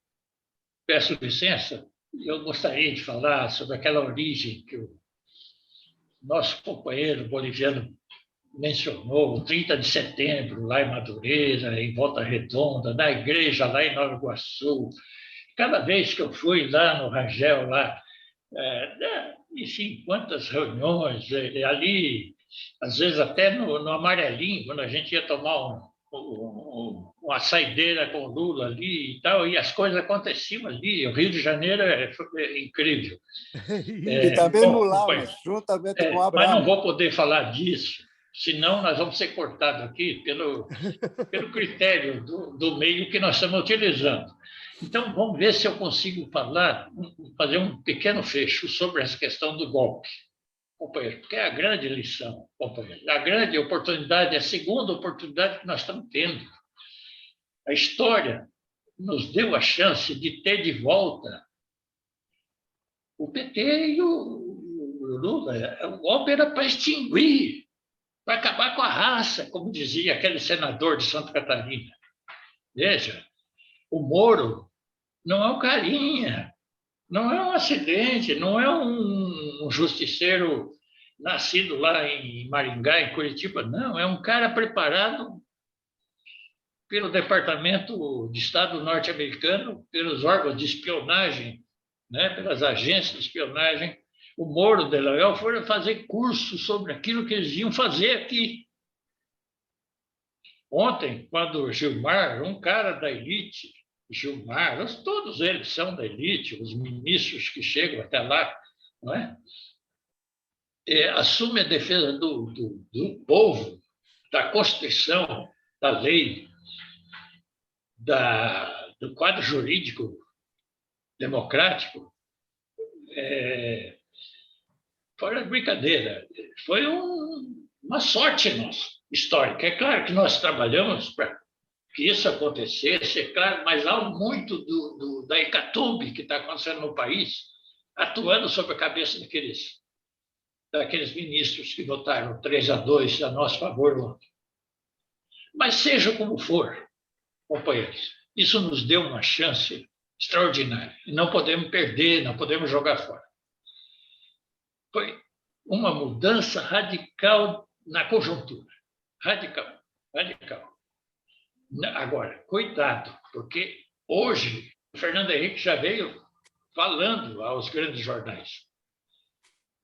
peço licença eu gostaria de falar sobre aquela origem que o nosso companheiro boliviano mencionou, o 30 de setembro, lá em Madureira, em Volta Redonda, na igreja lá em Nova Iguaçu. Cada vez que eu fui lá no Rangel, lá, enfim, quantas reuniões, ali, às vezes até no Amarelinho, quando a gente ia tomar uma saideira com o Lula ali e tal, e as coisas aconteciam ali. O Rio de Janeiro é incrível. E também no Bom, Lamas, juntamente com mas não Abramo. vou poder falar disso, senão nós vamos ser cortados aqui pelo critério do meio que nós estamos utilizando. Então, vamos ver se eu consigo fazer um pequeno fecho sobre essa questão do golpe, companheiro, porque é a grande lição, companheiro, a grande oportunidade, a segunda oportunidade que nós estamos tendo. A história nos deu a chance de ter de volta o PT e o Lula. O golpe era para extinguir, para acabar com a raça, como dizia aquele senador de Santa Catarina. Veja, o Moro não é um carinha, não é um acidente, não é um justiceiro nascido lá em Maringá, em Curitiba, não, é um cara preparado pelo Departamento de Estado norte-americano, pelos órgãos de espionagem, né, pelas agências de espionagem. O Moro de Leal foram fazer curso sobre aquilo que eles iam fazer aqui. Ontem, quando o Gilmar, um cara da elite, Gilmar, todos eles são da elite, os ministros que chegam até lá, não é? Assume a defesa do povo, da Constituição, da lei, do quadro jurídico democrático. Fora brincadeira, foi uma sorte nossa, histórica. É claro que nós trabalhamos para que isso acontecesse, é claro, mas há muito da hecatombe que está acontecendo no país atuando sobre a cabeça daqueles ministros que votaram 3-2 a nosso favor ontem. Mas seja como for, companheiros, isso nos deu uma chance extraordinária. E não podemos perder, não podemos jogar fora. Foi uma mudança radical na conjuntura. Radical, radical. Agora, cuidado, porque hoje o Fernando Henrique já veio falando aos grandes jornais.